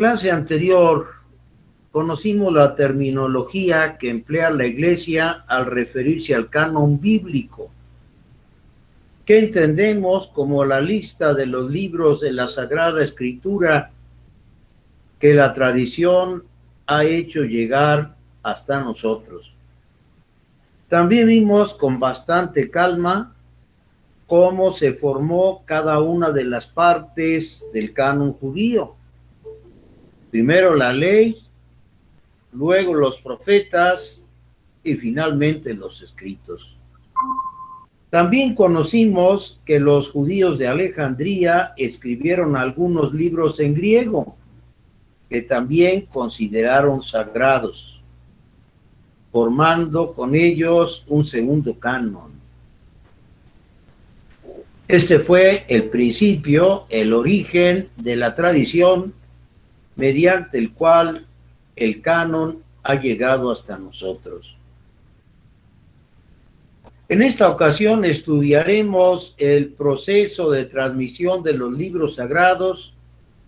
Clase anterior conocimos la terminología que emplea la Iglesia al referirse al canon bíblico, que entendemos como la lista de los libros de la Sagrada Escritura que la tradición ha hecho llegar hasta nosotros. También vimos con bastante calma cómo se formó cada una de las partes del canon judío. Primero la ley, luego los profetas y finalmente los escritos. También conocimos que los judíos de Alejandría escribieron algunos libros en griego, que también consideraron sagrados, formando con ellos un segundo canon. Este fue el principio, el origen de la tradición mediante el cual el canon ha llegado hasta nosotros. En esta ocasión estudiaremos el proceso de transmisión de los libros sagrados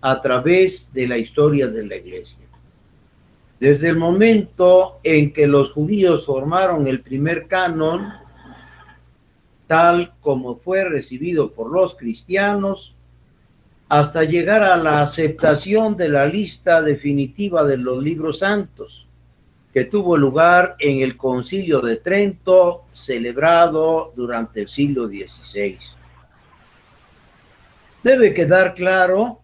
a través de la historia de la Iglesia. Desde el momento en que los judíos formaron el primer canon, tal como fue recibido por los cristianos, hasta llegar a la aceptación de la lista definitiva de los libros santos, que tuvo lugar en el Concilio de Trento, celebrado durante el siglo XVI. Debe quedar claro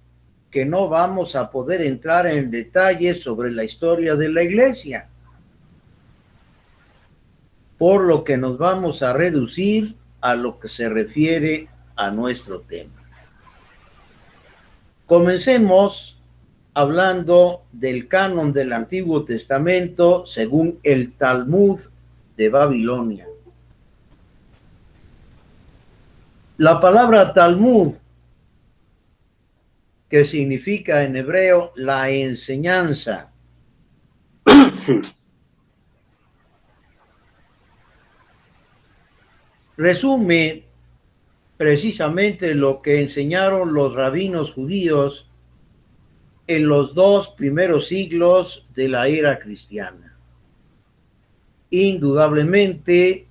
que no vamos a poder entrar en detalles sobre la historia de la Iglesia, por lo que nos vamos a reducir a lo que se refiere a nuestro tema. Comencemos hablando del canon del Antiguo Testamento según el Talmud de Babilonia. La palabra Talmud, que significa en hebreo la enseñanza, resume precisamente lo que enseñaron los rabinos judíos en los 2 primeros siglos de la era cristiana. Indudablemente,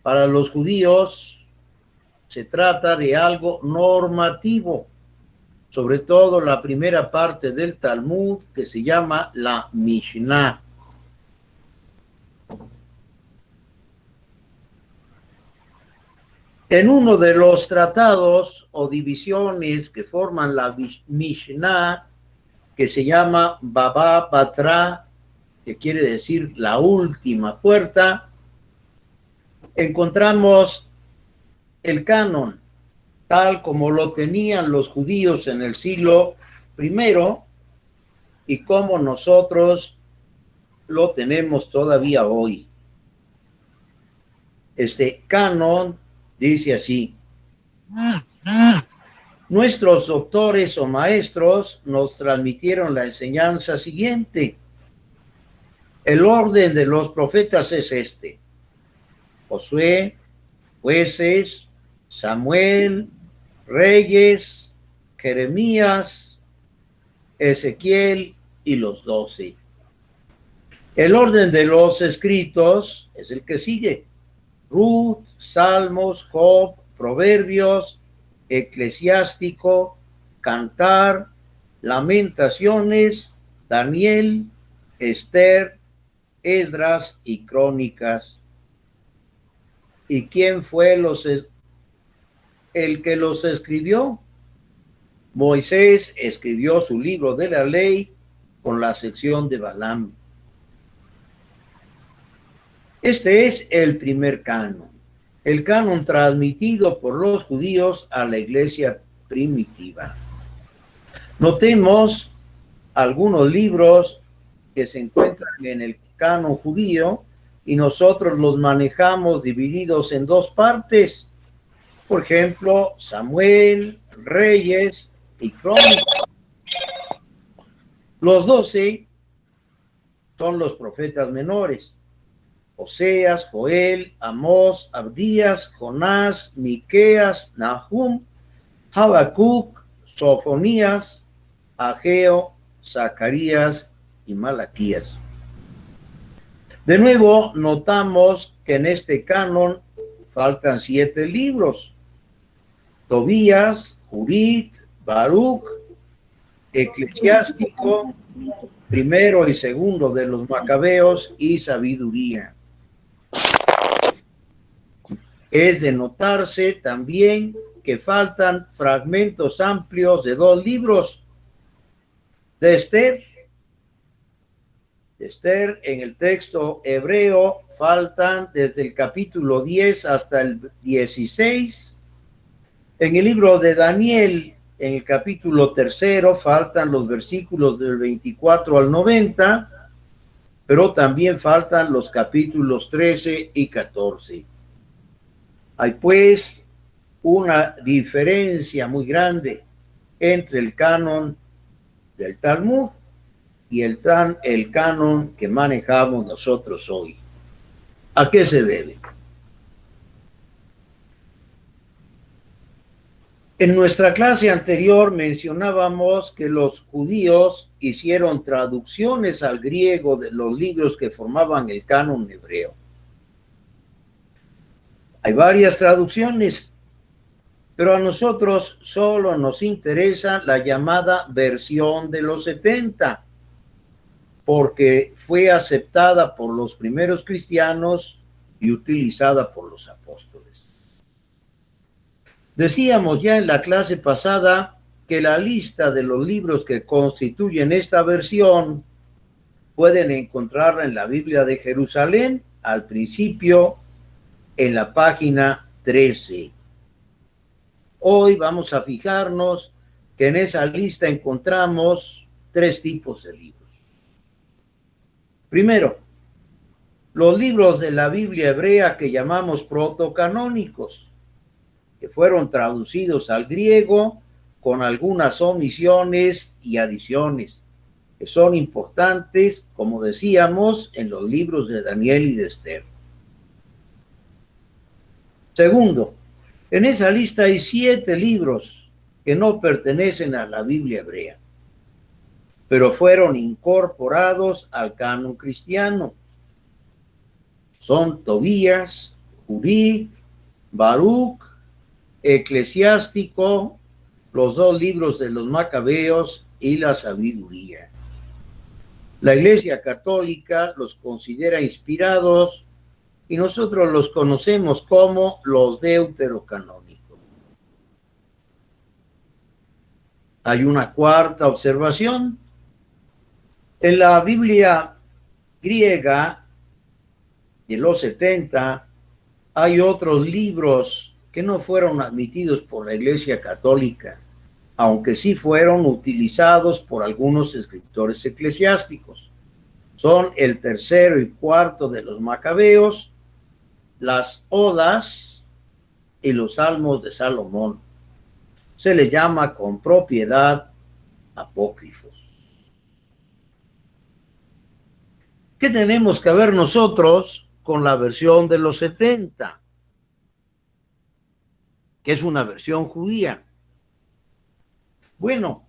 para los judíos se trata de algo normativo, sobre todo la primera parte del Talmud, que se llama la Mishnah. En uno de los tratados o divisiones que forman la Mishnah, que se llama Baba Batra, que quiere decir la última puerta, encontramos el canon, tal como lo tenían los judíos en el siglo I y como nosotros lo tenemos todavía hoy. Este canon dice así: nuestros doctores o maestros nos transmitieron la enseñanza siguiente. El orden de los profetas es este: Josué, jueces, Samuel, Reyes, Jeremías, Ezequiel y los 12. El orden de los escritos es el que sigue: Ruth, Salmos, Job, Proverbios, Eclesiástico, Cantar, Lamentaciones, Daniel, Esther, Esdras y Crónicas. ¿Y quién fue el que los escribió? Moisés escribió su libro de la ley con la sección de Balaam. Este es el primer canon, el canon transmitido por los judíos a la iglesia primitiva. Notemos algunos libros que se encuentran en el canon judío y nosotros los manejamos divididos en 2 partes. Por ejemplo, Samuel, Reyes y Crónicas. Los 12 son los profetas menores: Oseas, Joel, Amós, Abdías, Jonás, Miqueas, Nahum, Habacuc, Sofonías, Ageo, Zacarías y Malaquías. De nuevo, notamos que en este canon faltan 7 libros: Tobías, Jurit, Baruch, Eclesiástico, primero y segundo de los Macabeos y Sabiduría. Es de notarse también que faltan fragmentos amplios de 2 libros de Esther. En el texto hebreo faltan desde el capítulo 10 hasta el 16. En el libro de Daniel, en el capítulo 3, faltan los versículos del 24 al 90, pero también faltan los capítulos 13 y 14. Hay pues una diferencia muy grande entre el canon del Talmud y el canon que manejamos nosotros hoy. ¿A qué se debe? En nuestra clase anterior mencionábamos que los judíos hicieron traducciones al griego de los libros que formaban el canon hebreo. Hay varias traducciones, pero a nosotros solo nos interesa la llamada versión de los 70, porque fue aceptada por los primeros cristianos y utilizada por los apóstoles. Decíamos ya en la clase pasada que la lista de los libros que constituyen esta versión pueden encontrarla en la Biblia de Jerusalén, al principio, en la página 13. Hoy vamos a fijarnos que en esa lista encontramos 3 tipos de libros. Primero, los libros de la Biblia hebrea que llamamos protocanónicos, que fueron traducidos al griego con algunas omisiones y adiciones, que son importantes, como decíamos, en los libros de Daniel y de Esther. Segundo, en esa lista hay 7 libros que no pertenecen a la Biblia hebrea, pero fueron incorporados al canon cristiano. Son Tobías, Jurit, Baruch, Eclesiástico, los 2 libros de los Macabeos y la Sabiduría. La Iglesia Católica los considera inspirados y nosotros los conocemos como los deuterocanónicos. Hay una cuarta observación. En la Biblia griega de los 70 hay otros libros que no fueron admitidos por la Iglesia Católica, aunque sí fueron utilizados por algunos escritores eclesiásticos. Son el 3 y 4 de los Macabeos, las Odas y los Salmos de Salomón. Se les llama con propiedad apócrifos. ¿Qué tenemos que ver nosotros con la versión de los 70? Que es una versión judía. Bueno,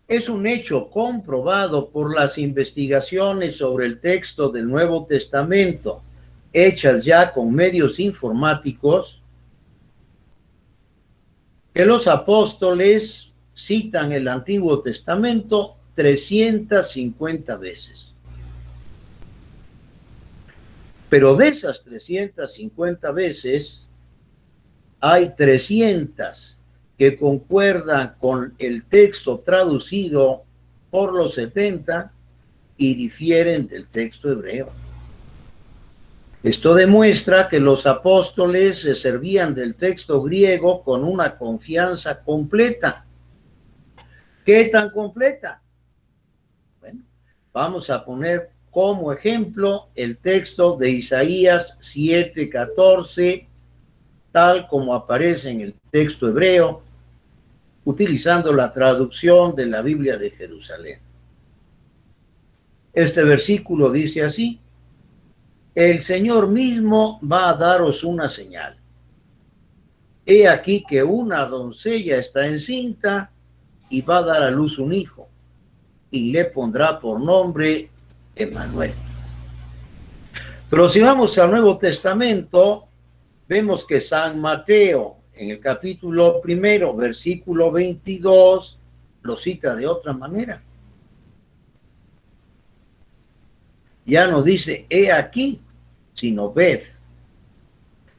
es un hecho comprobado por las investigaciones sobre el texto del Nuevo Testamento, hechas ya con medios informáticos, que los apóstoles citan el Antiguo Testamento 350 veces. Pero de esas 350 veces, hay 300 que concuerdan con el texto traducido por los 70 y difieren del texto hebreo. Esto demuestra que los apóstoles se servían del texto griego con una confianza completa. ¿Qué tan completa? Bueno, vamos a poner como ejemplo el texto de Isaías 7:14, tal como aparece en el texto hebreo, utilizando la traducción de la Biblia de Jerusalén. Este versículo dice así: el Señor mismo va a daros una señal. He aquí que una doncella está encinta y va a dar a luz un hijo, y le pondrá por nombre Emmanuel. Pero si vamos al Nuevo Testamento, vemos que San Mateo, en el capítulo 1, versículo 22, lo cita de otra manera. Ya no dice, he aquí, sino ved.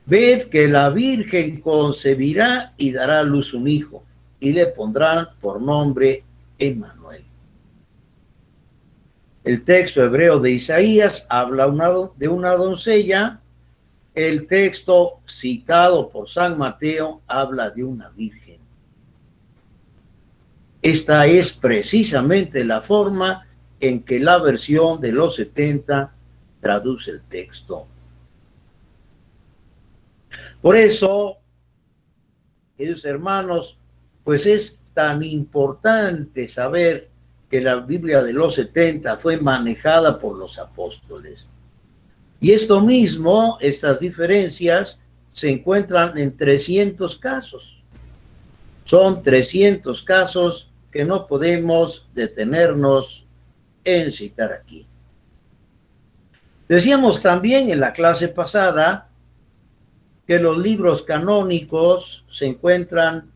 Ved que la Virgen concebirá y dará a luz un hijo, y le pondrán por nombre Emmanuel. El texto hebreo de Isaías habla de una doncella. El texto citado por San Mateo habla de una virgen. Esta es precisamente la forma en que la versión de los 70 traduce el texto. Por eso, queridos hermanos, pues es tan importante saber que la Biblia de los 70 fue manejada por los apóstoles. Y esto mismo, estas diferencias, se encuentran en 300 casos. Son 300 casos que no podemos detenernos en citar aquí. Decíamos también en la clase pasada que los libros canónicos se encuentran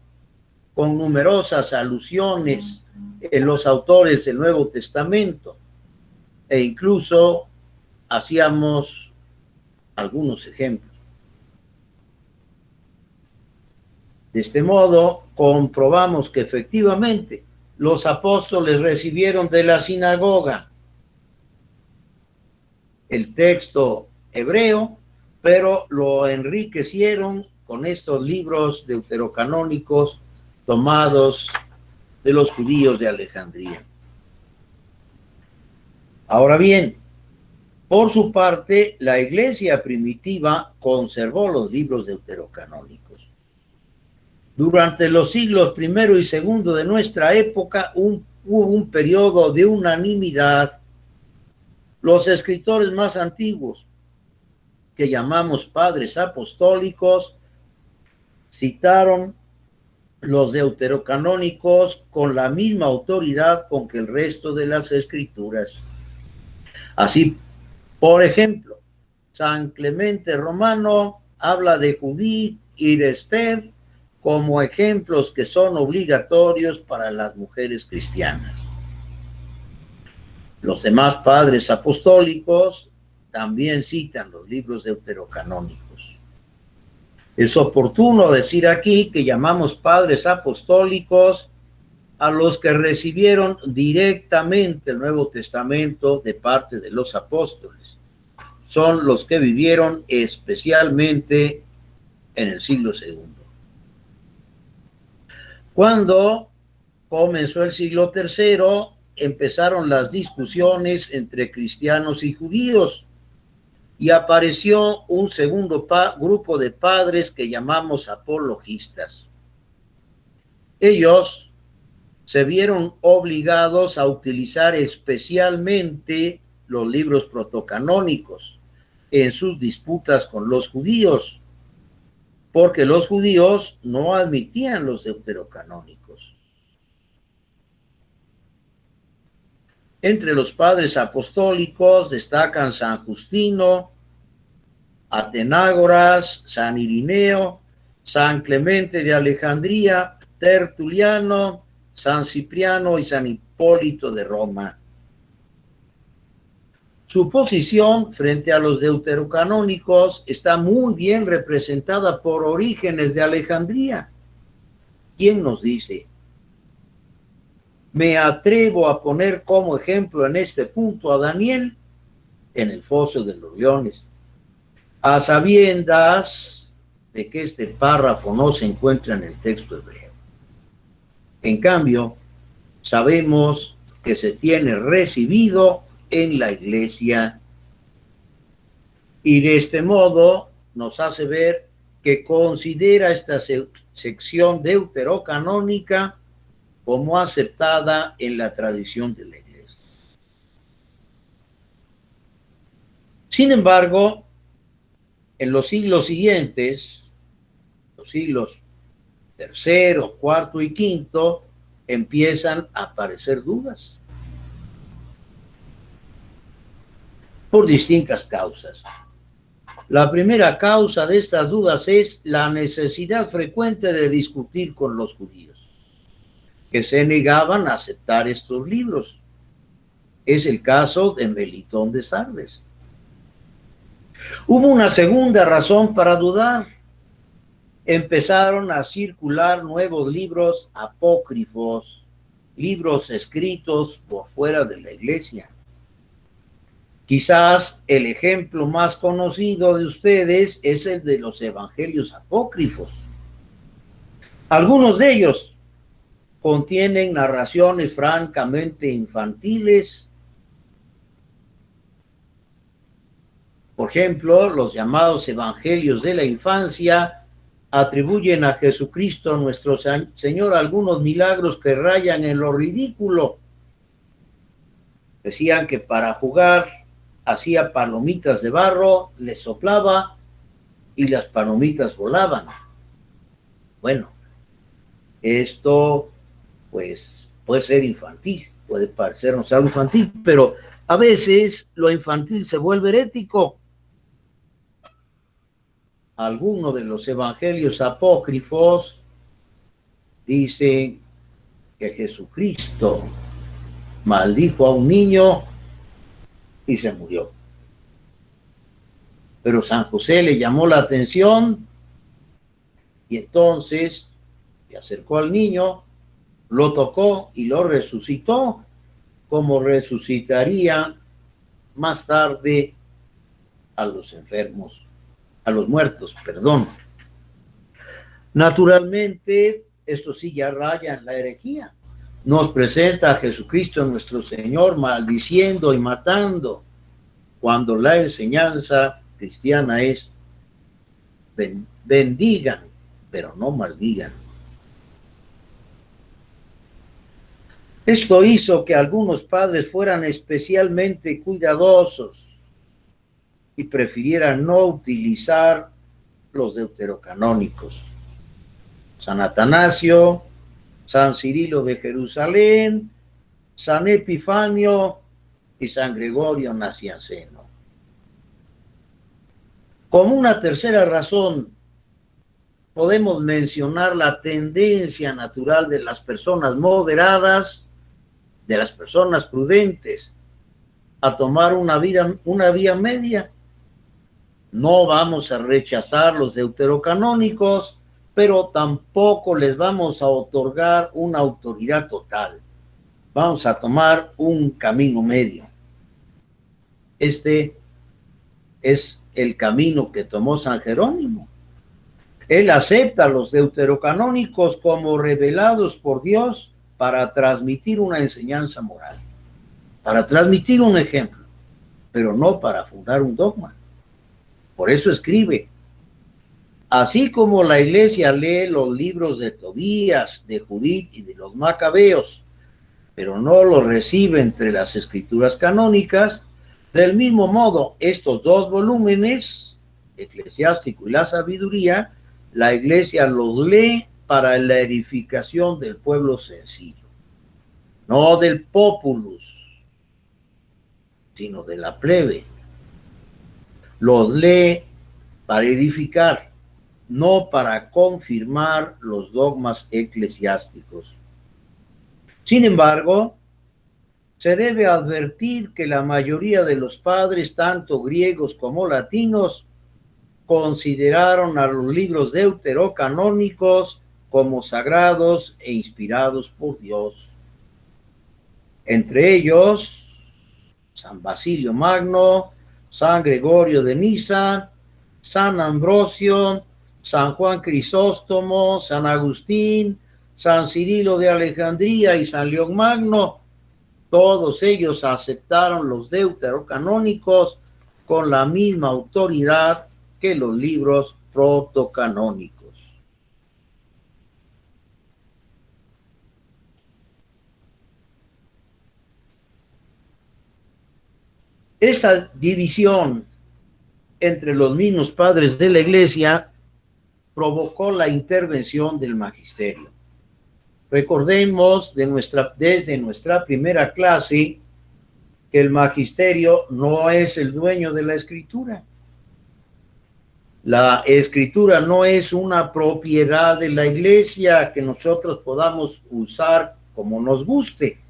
con numerosas alusiones en los autores del Nuevo Testamento, e incluso hacíamos algunos ejemplos. De este modo, comprobamos que efectivamente los apóstoles recibieron de la sinagoga el texto hebreo, pero lo enriquecieron con estos libros deuterocanónicos tomados de los judíos de Alejandría. Ahora bien, por su parte, la iglesia primitiva conservó los libros deuterocanónicos. Durante los siglos I y II de nuestra época hubo un periodo de unanimidad. Los escritores más antiguos, que llamamos padres apostólicos, citaron los deuterocanónicos con la misma autoridad con que el resto de las escrituras. Así, por ejemplo, San Clemente Romano habla de Judith y de Esther como ejemplos que son obligatorios para las mujeres cristianas. Los demás padres apostólicos también citan los libros deuterocanónicos. Es oportuno decir aquí que llamamos padres apostólicos a los que recibieron directamente el Nuevo Testamento de parte de los apóstoles. Son los que vivieron especialmente en el siglo II. Cuando comenzó el siglo III, empezaron las discusiones entre cristianos y judíos y apareció un segundo grupo de padres que llamamos apologistas. Ellos se vieron obligados a utilizar especialmente los libros protocanónicos en sus disputas con los judíos, porque los judíos no admitían los deuterocanónicos. Entre los padres apostólicos destacan San Justino, Atenágoras, San Irineo, San Clemente de Alejandría, Tertuliano, San Cipriano y San Hipólito de Roma. Su posición frente a los deuterocanónicos está muy bien representada por Orígenes de Alejandría, quien nos dice: me atrevo a poner como ejemplo en este punto a Daniel en el foso de los leones, a sabiendas de que este párrafo no se encuentra en el texto hebreo. En cambio, sabemos que se tiene recibido en la iglesia, y de este modo nos hace ver que considera esta sección deuterocanónica como aceptada en la tradición de la iglesia. Sin embargo, en los siglos siguientes, los siglos III, IV y V, empiezan a aparecer dudas por distintas causas. La primera causa de estas dudas es la necesidad frecuente de discutir con los judíos, que se negaban a aceptar estos libros. Es el caso de Melitón de Sardes. Hubo una segunda razón para dudar. Empezaron a circular nuevos libros apócrifos, libros escritos por fuera de la iglesia. Quizás el ejemplo más conocido de ustedes es el de los evangelios apócrifos. Algunos de ellos contienen narraciones francamente infantiles. Por ejemplo, los llamados evangelios de la infancia atribuyen a Jesucristo nuestro Señor algunos milagros que rayan en lo ridículo. Decían que para jugar hacía palomitas de barro, les soplaba y las palomitas volaban. Bueno, esto pues puede ser infantil, puede parecernos algo infantil, pero a veces lo infantil se vuelve herético. Algunos de los evangelios apócrifos dicen que Jesucristo maldijo a un niño y se murió. Pero San José le llamó la atención y entonces se acercó al niño, lo tocó y lo resucitó, como resucitaría más tarde a los enfermos, a los muertos, perdón. Naturalmente, esto sí ya raya en la herejía. Nos presenta a Jesucristo nuestro Señor maldiciendo y matando, cuando la enseñanza cristiana es bendigan, pero no maldigan. Esto hizo que algunos padres fueran especialmente cuidadosos y prefirieran no utilizar los deuterocanónicos. San Atanasio, San Cirilo de Jerusalén, San Epifanio y San Gregorio Nacianceno. Como una tercera razón, podemos mencionar la tendencia natural de las personas moderadas, de las personas prudentes, a tomar una vía media. No vamos a rechazar los deuterocanónicos, pero tampoco les vamos a otorgar una autoridad total. Vamos a tomar un camino medio. Este es el camino que tomó San Jerónimo. Él acepta los deuterocanónicos como revelados por Dios para transmitir una enseñanza moral, para transmitir un ejemplo, pero no para fundar un dogma. Por eso escribe: así como la iglesia lee los libros de Tobías, de Judith y de los Macabeos, pero no los recibe entre las escrituras canónicas, del mismo modo, estos dos volúmenes, Eclesiástico y la Sabiduría, la iglesia los lee para la edificación del pueblo sencillo, no del populus, sino de la plebe. Los lee para edificar, no para confirmar los dogmas eclesiásticos. Sin embargo, se debe advertir que la mayoría de los padres, tanto griegos como latinos, consideraron a los libros deuterocanónicos como sagrados e inspirados por Dios. Entre ellos, San Basilio Magno, San Gregorio de Nisa, San Ambrosio, San Juan Crisóstomo, San Agustín, San Cirilo de Alejandría y San León Magno. Todos ellos aceptaron los deuterocanónicos con la misma autoridad que los libros protocanónicos. Esta división entre los mismos padres de la Iglesia provocó la intervención del magisterio. Recordemos desde nuestra primera clase que el magisterio no es el dueño de la escritura. La escritura no es una propiedad de la iglesia que nosotros podamos usar como nos guste.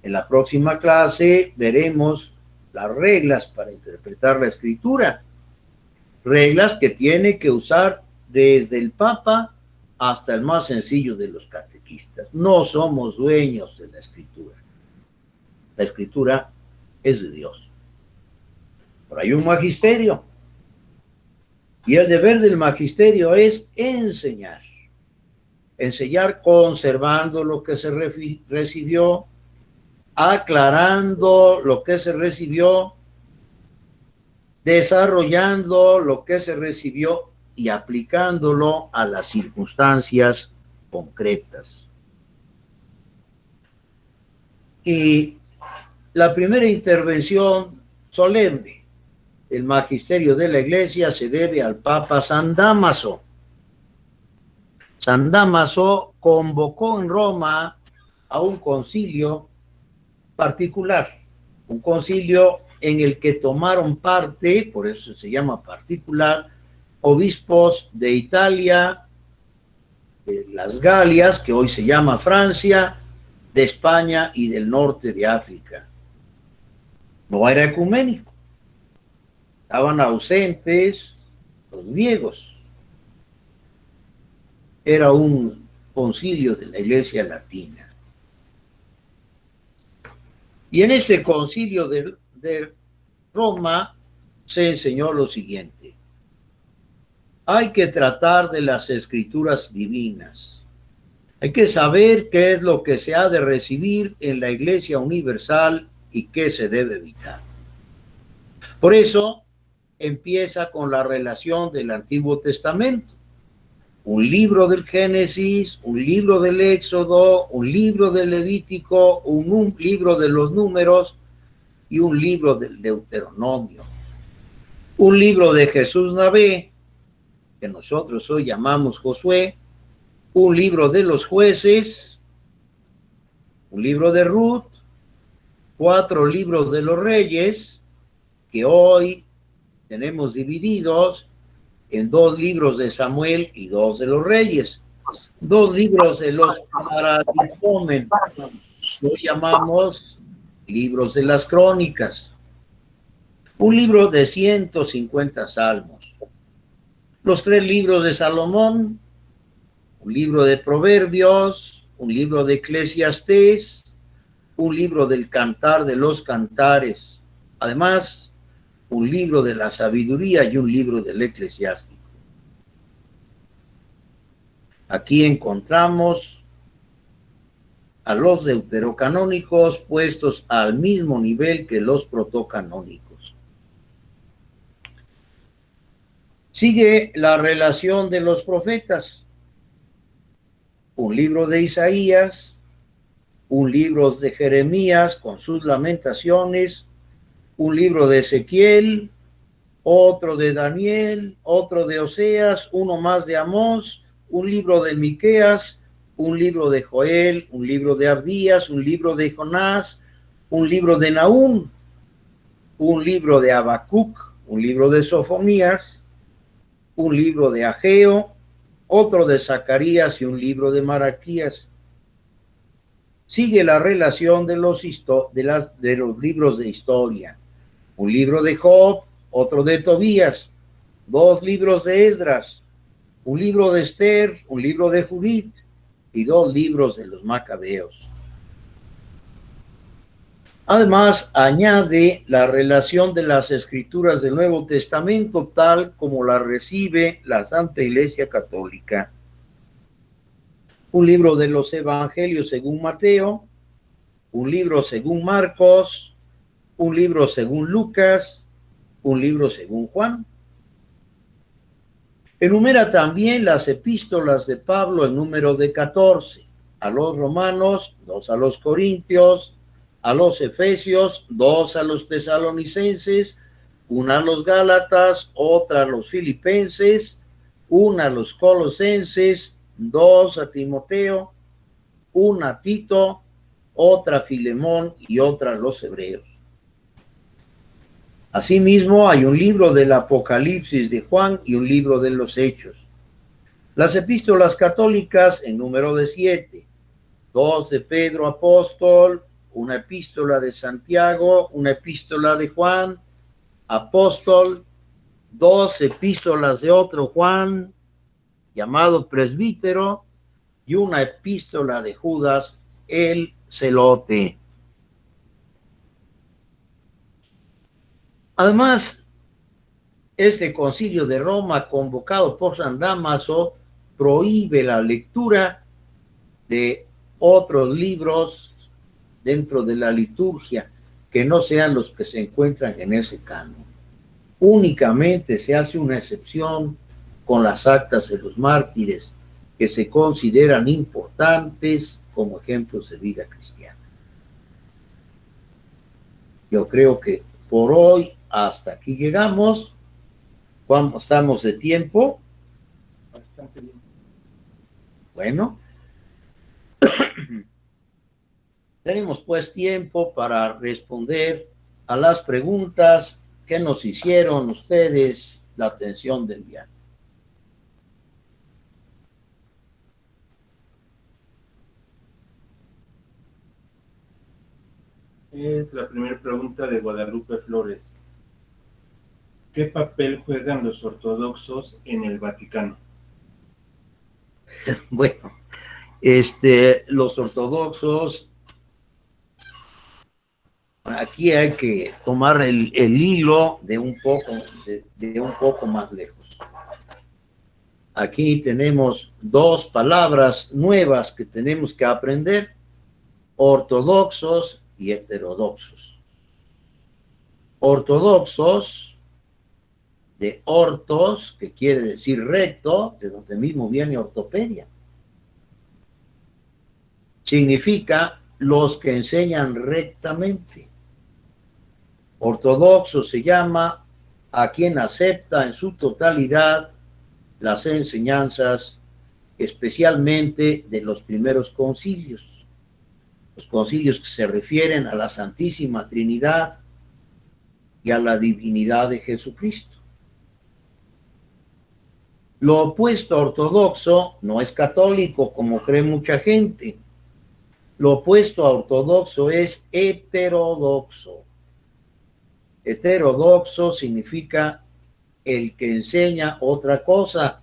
En la próxima clase veremos las reglas para interpretar la escritura. Reglas que tiene que usar desde el Papa hasta el más sencillo de los catequistas. No somos dueños de la escritura. La escritura es de Dios. Pero hay un magisterio. Y el deber del magisterio es enseñar. Enseñar conservando lo que se recibió, aclarando lo que se recibió, desarrollando lo que se recibió y aplicándolo a las circunstancias concretas. Y la primera intervención solemne del magisterio de la Iglesia se debe al Papa San Dámaso. San Dámaso convocó en Roma a un concilio particular, un concilio en el que tomaron parte, por eso se llama particular, obispos de Italia, de las Galias, que hoy se llama Francia, de España y del norte de África. No era ecuménico. Estaban ausentes los griegos. Era un concilio de la Iglesia Latina. Y en este concilio de Roma se enseñó lo siguiente: hay que tratar de las escrituras divinas. Hay que saber qué es lo que se ha de recibir en la Iglesia universal y qué se debe evitar. Por eso empieza con la relación del Antiguo Testamento. Un libro del Génesis, un libro del Éxodo, un libro del Levítico, un libro de los Números y un libro del Deuteronomio. Un libro de Jesús Navé, que nosotros hoy llamamos Josué, un libro de los Jueces, un libro de Ruth, 4 libros de los Reyes, que hoy tenemos divididos en 2 libros de Samuel y 2 de los Reyes, 2 libros de los Paralipomen, que hoy llamamos libros de las Crónicas, un libro de 150 salmos, los 3 libros de Salomón, un libro de Proverbios, un libro de Eclesiastés, un libro del Cantar de los Cantares, además un libro de la sabiduría y un libro del eclesiástico. Aquí encontramos a los deuterocanónicos puestos al mismo nivel que los protocanónicos. Sigue la relación de los profetas. Un libro de Isaías, un libro de Jeremías con sus lamentaciones, un libro de Ezequiel, otro de Daniel, otro de Oseas, uno más de Amós, un libro de Miqueas, un libro de Joel, un libro de Abdías, un libro de Jonás, un libro de Nahum, un libro de Habacuc, un libro de Sofonías, un libro de Ageo, otro de Zacarías y un libro de Malaquías. Sigue la relación de los libros de historia. Un libro de Job, otro de Tobías, 2 libros de Esdras, un libro de Esther, un libro de Judith y 2 libros de los Macabeos. Además, añade la relación de las escrituras del Nuevo Testamento tal como la recibe la Santa Iglesia Católica. Un libro de los Evangelios según Mateo, un libro según Marcos, un libro según Lucas, un libro según Juan. Enumera también las epístolas de Pablo en número de 14, a los romanos, 2 a los corintios, a los efesios, 2 a los tesalonicenses, 1 a los gálatas, otra a los filipenses, 1 a los colosenses, 2 a Timoteo, una a Tito, otra a Filemón y otra a los hebreos. Asimismo, hay un libro del Apocalipsis de Juan y un libro de los Hechos. Las epístolas católicas en número de 7, 2 de Pedro apóstol, una epístola de Santiago, una epístola de Juan apóstol, 2 epístolas de otro Juan llamado presbítero y una epístola de Judas el celote. Además, este concilio de Roma, convocado por San Dámaso, prohíbe la lectura de otros libros dentro de la liturgia que no sean los que se encuentran en ese canon. Únicamente se hace una excepción con las actas de los mártires, que se consideran importantes como ejemplos de vida cristiana. Yo creo que por hoy hasta aquí llegamos. ¿Cómo estamos de tiempo? Bastante bien. Bueno, tenemos pues tiempo para responder a las preguntas que nos hicieron ustedes la atención del viaje. Es la primera pregunta de Guadalupe Flores. ¿Qué papel juegan los ortodoxos en el Vaticano? Bueno, los ortodoxos, aquí hay que tomar el hilo de un poco más lejos. Aquí tenemos dos palabras nuevas que tenemos que aprender: ortodoxos y heterodoxos. Ortodoxos, de ortos, que quiere decir recto, de donde mismo viene ortopedia. Significa los que enseñan rectamente. Ortodoxo se llama a quien acepta en su totalidad las enseñanzas, especialmente de los primeros concilios. Los concilios que se refieren a la Santísima Trinidad y a la divinidad de Jesucristo. Lo opuesto a ortodoxo no es católico, como cree mucha gente. Lo opuesto a ortodoxo es heterodoxo. Heterodoxo significa el que enseña otra cosa.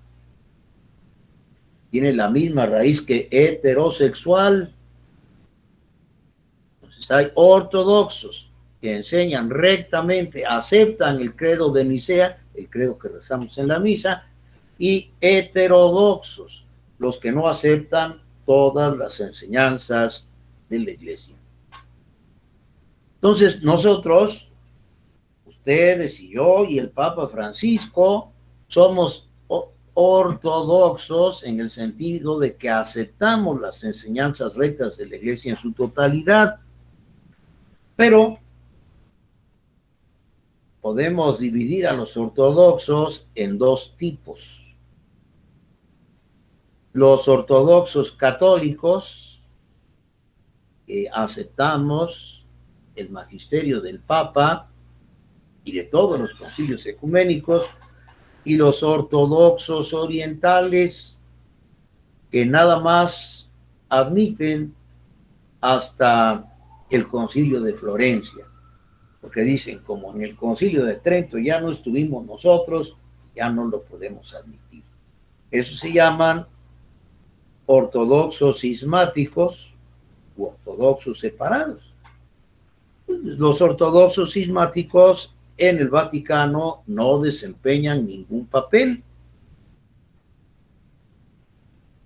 Tiene la misma raíz que heterosexual. Entonces hay ortodoxos que enseñan rectamente, aceptan el credo de Nicea, el credo que rezamos en la misa, y heterodoxos, los que no aceptan todas las enseñanzas de la Iglesia. Entonces, nosotros, ustedes y yo y el Papa Francisco, somos ortodoxos en el sentido de que aceptamos las enseñanzas rectas de la Iglesia en su totalidad, pero podemos dividir a los ortodoxos en dos tipos. Los ortodoxos católicos, que aceptamos el magisterio del Papa y de todos los concilios ecuménicos, y los ortodoxos orientales, que nada más admiten hasta el concilio de Florencia, porque dicen, como en el concilio de Trento ya no estuvimos nosotros, ya no lo podemos admitir. Eso se llaman ortodoxos cismáticos u ortodoxos separados. Los ortodoxos cismáticos en el Vaticano no desempeñan ningún papel.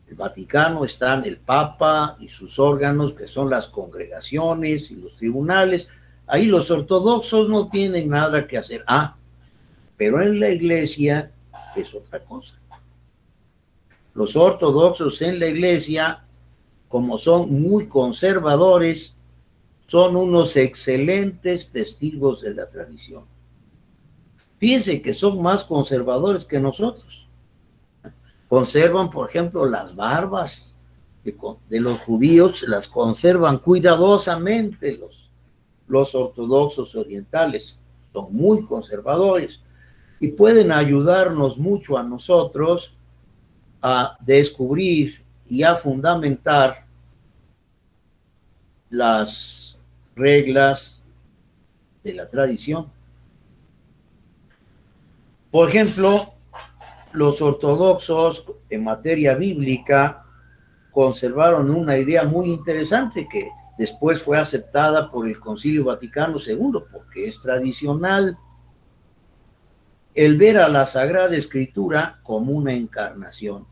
El Vaticano están el Papa y sus órganos, que son las congregaciones y los tribunales. Ahí los ortodoxos no tienen nada que hacer. Pero en la Iglesia es otra cosa. Los ortodoxos en la Iglesia, como son muy conservadores, son unos excelentes testigos de la tradición. Fíjense que son más conservadores que nosotros. Conservan, por ejemplo, las barbas, de los judíos las conservan cuidadosamente los ortodoxos orientales. Son muy conservadores y pueden ayudarnos mucho a nosotros a descubrir y a fundamentar las reglas de la tradición. Por ejemplo, los ortodoxos en materia bíblica conservaron una idea muy interesante que después fue aceptada por el Concilio Vaticano II, porque es tradicional el ver a la Sagrada Escritura como una encarnación.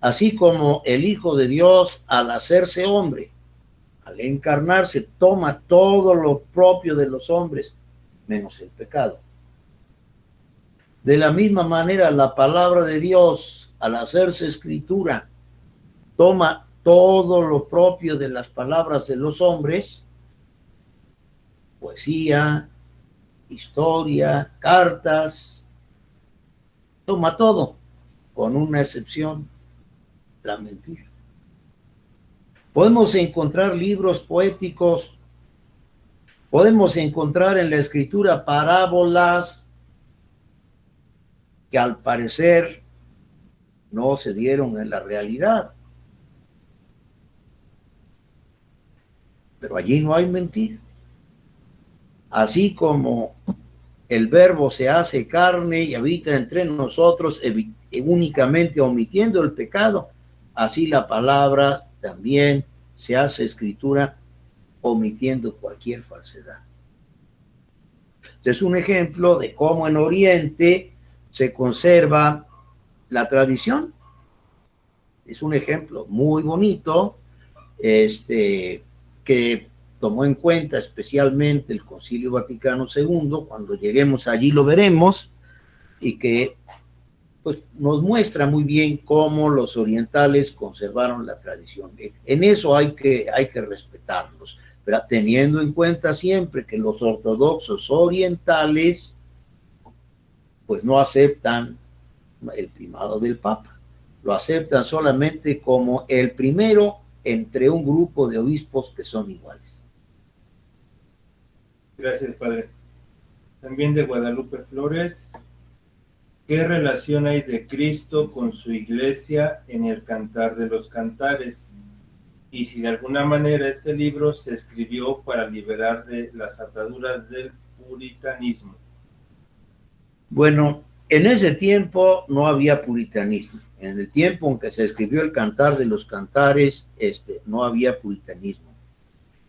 Así como el Hijo de Dios, al hacerse hombre, al encarnarse, toma todo lo propio de los hombres, menos el pecado. De la misma manera, la palabra de Dios, al hacerse escritura, toma todo lo propio de las palabras de los hombres, poesía, historia, cartas, toma todo, con una excepción, la mentira. Podemos encontrar libros poéticos, podemos encontrar en la escritura parábolas que al parecer no se dieron en la realidad. Pero allí no hay mentira. Así como el Verbo se hace carne y habita entre nosotros, únicamente omitiendo el pecado, así la palabra también se hace escritura omitiendo cualquier falsedad. Este es un ejemplo de cómo en Oriente se conserva la tradición. Es un ejemplo muy bonito, que tomó en cuenta especialmente el Concilio Vaticano II. Cuando lleguemos allí lo veremos, y que pues nos muestra muy bien cómo los orientales conservaron la tradición. En eso hay que respetarlos, pero teniendo en cuenta siempre que los ortodoxos orientales pues no aceptan el primado del Papa, lo aceptan solamente como el primero entre un grupo de obispos que son iguales. Gracias, padre. También de Guadalupe Flores, ¿qué relación hay de Cristo con su iglesia en el Cantar de los Cantares? Y si de alguna manera este libro se escribió para liberar de las ataduras del puritanismo. Bueno, en ese tiempo no había puritanismo. En el tiempo en que se escribió el Cantar de los Cantares, no había puritanismo.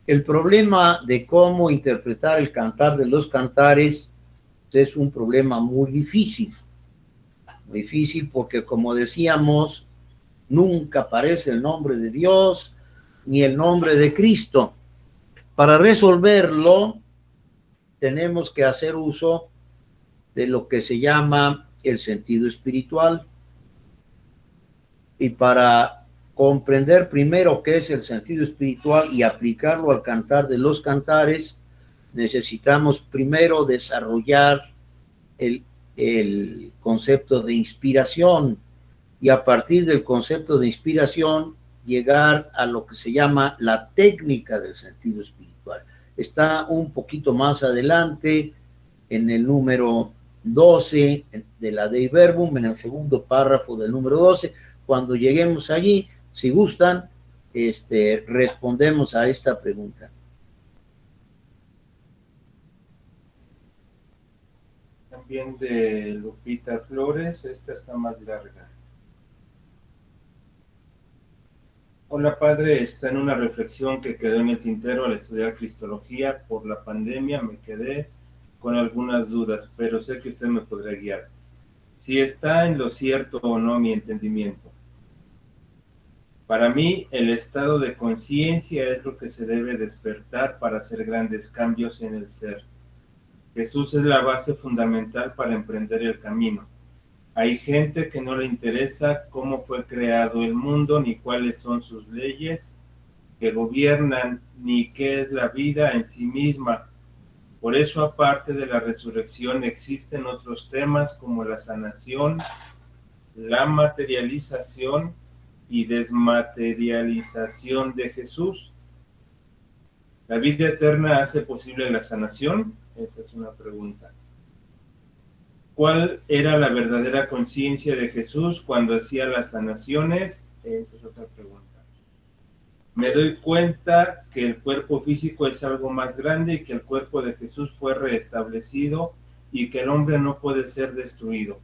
El problema de cómo interpretar el Cantar de los Cantares es un problema muy difícil porque, como decíamos, nunca aparece el nombre de Dios ni el nombre de Cristo. Para resolverlo, tenemos que hacer uso de lo que se llama el sentido espiritual. Y para comprender primero qué es el sentido espiritual y aplicarlo al Cantar de los Cantares, necesitamos primero desarrollar el concepto de inspiración, y a partir del concepto de inspiración llegar a lo que se llama la técnica del sentido espiritual. Está un poquito más adelante en el número 12 de la Dei Verbum, en el segundo párrafo del número 12. Cuando lleguemos allí, si gustan, respondemos a esta pregunta. También de Lupita Flores, esta está más larga. Hola, padre, está en una reflexión que quedó en el tintero al estudiar Cristología. Por la pandemia me quedé con algunas dudas, pero sé que usted me podrá guiar. Si está en lo cierto o no mi entendimiento. Para mí, el estado de conciencia es lo que se debe despertar para hacer grandes cambios en el ser. Jesús es la base fundamental para emprender el camino. Hay gente que no le interesa cómo fue creado el mundo, ni cuáles son sus leyes que gobiernan, ni qué es la vida en sí misma. Por eso, aparte de la resurrección, existen otros temas como la sanación, la materialización y desmaterialización de Jesús. ¿La vida eterna hace posible la sanación? Esa es una pregunta. ¿Cuál era la verdadera conciencia de Jesús cuando hacía las sanaciones? Esa es otra pregunta. Me doy cuenta que el cuerpo físico es algo más grande y que el cuerpo de Jesús fue restablecido y que el hombre no puede ser destruido.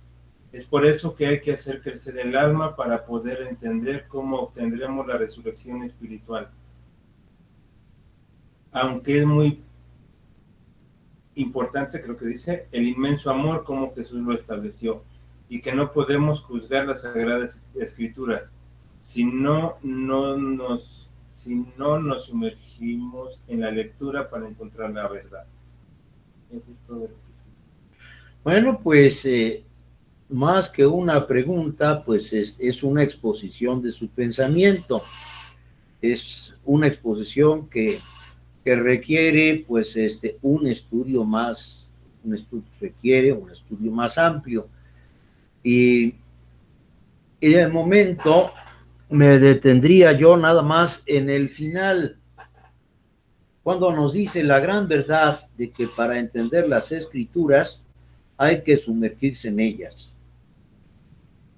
Es por eso que hay que hacer crecer el alma para poder entender cómo obtendremos la resurrección espiritual. Aunque es muy importante, creo que dice, el inmenso amor como Jesús lo estableció, y que no podemos juzgar las Sagradas Escrituras si no nos sumergimos en la lectura para encontrar la verdad. Eso es todo lo que sí. Bueno, pues más que una pregunta, pues es una exposición de su pensamiento. Es una exposición que requiere pues un estudio más, requiere un estudio más amplio. Y en el momento me detendría yo nada más en el final, cuando nos dice la gran verdad de que para entender las Escrituras hay que sumergirse en ellas.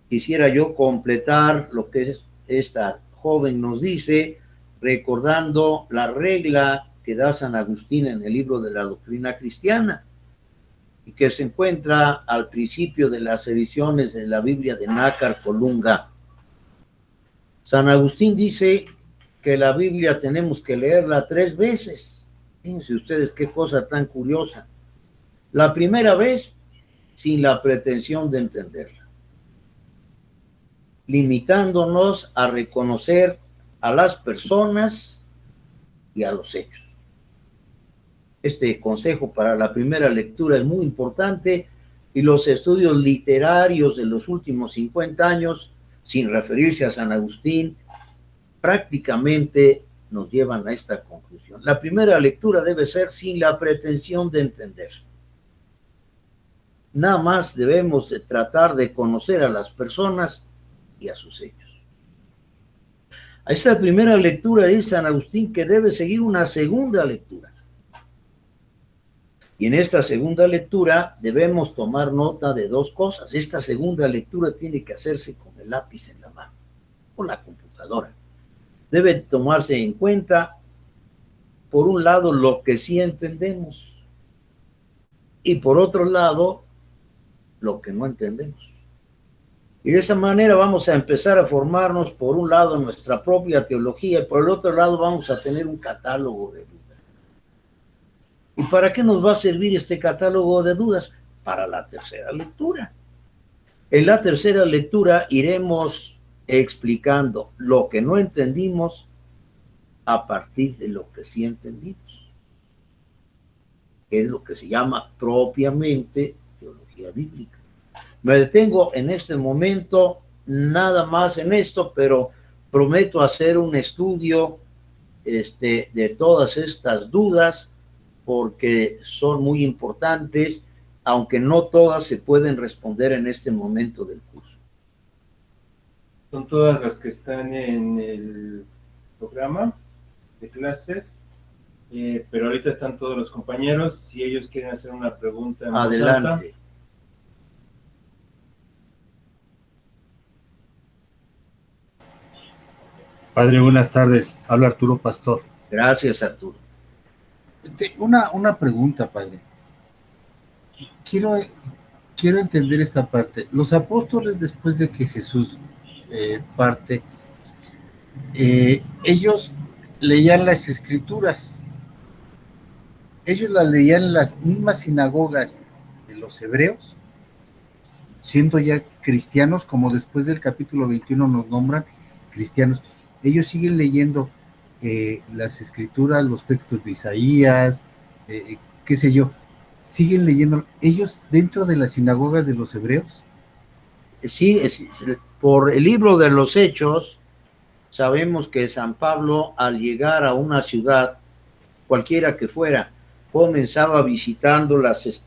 Quisiera yo completar lo que esta joven nos dice, recordando la regla que da San Agustín en el libro de la Doctrina Cristiana, y que se encuentra al principio de las ediciones de la Biblia de Nácar Colunga. San Agustín dice que la Biblia tenemos que leerla 3 veces. Fíjense ustedes qué cosa tan curiosa. La primera vez, sin la pretensión de entenderla, limitándonos a reconocer a las personas y a los hechos. Este consejo para la primera lectura es muy importante, y los estudios literarios de los últimos 50 años, sin referirse a San Agustín, prácticamente nos llevan a esta conclusión. La primera lectura debe ser sin la pretensión de entender. Nada más debemos de tratar de conocer a las personas y a sus hechos. A esta primera lectura dice San Agustín que debe seguir una segunda lectura. Y en esta segunda lectura debemos tomar nota de 2 cosas. Esta segunda lectura tiene que hacerse con el lápiz en la mano, con la computadora. Debe tomarse en cuenta, por un lado, lo que sí entendemos, y por otro lado, lo que no entendemos. Y de esa manera vamos a empezar a formarnos, por un lado, nuestra propia teología, y por el otro lado vamos a tener un catálogo de dudas. ¿Y para qué nos va a servir este catálogo de dudas? Para la tercera lectura. En la tercera lectura iremos explicando lo que no entendimos a partir de lo que sí entendimos. Es lo que se llama propiamente teología bíblica. Me detengo en este momento nada más en esto, pero prometo hacer un estudio de todas estas dudas, porque son muy importantes, aunque no todas se pueden responder en este momento del curso. Son todas las que están en el programa de clases, pero ahorita están todos los compañeros. Si ellos quieren hacer una pregunta en adelante. voz alta. Padre, buenas tardes. Habla Arturo Pastor. Gracias, Arturo. Una pregunta, Padre. Quiero entender esta parte. Los apóstoles, después de que Jesús parte, ellos leían las Escrituras. Ellos las leían en las mismas sinagogas de los hebreos, siendo ya cristianos, como después del capítulo 21 nos nombran cristianos. Ellos siguen leyendo las Escrituras, los textos de Isaías, qué sé yo, siguen leyendo ellos dentro de las sinagogas de los hebreos. Sí, por el libro de los Hechos sabemos que San Pablo, al llegar a una ciudad, cualquiera que fuera, comenzaba visitando las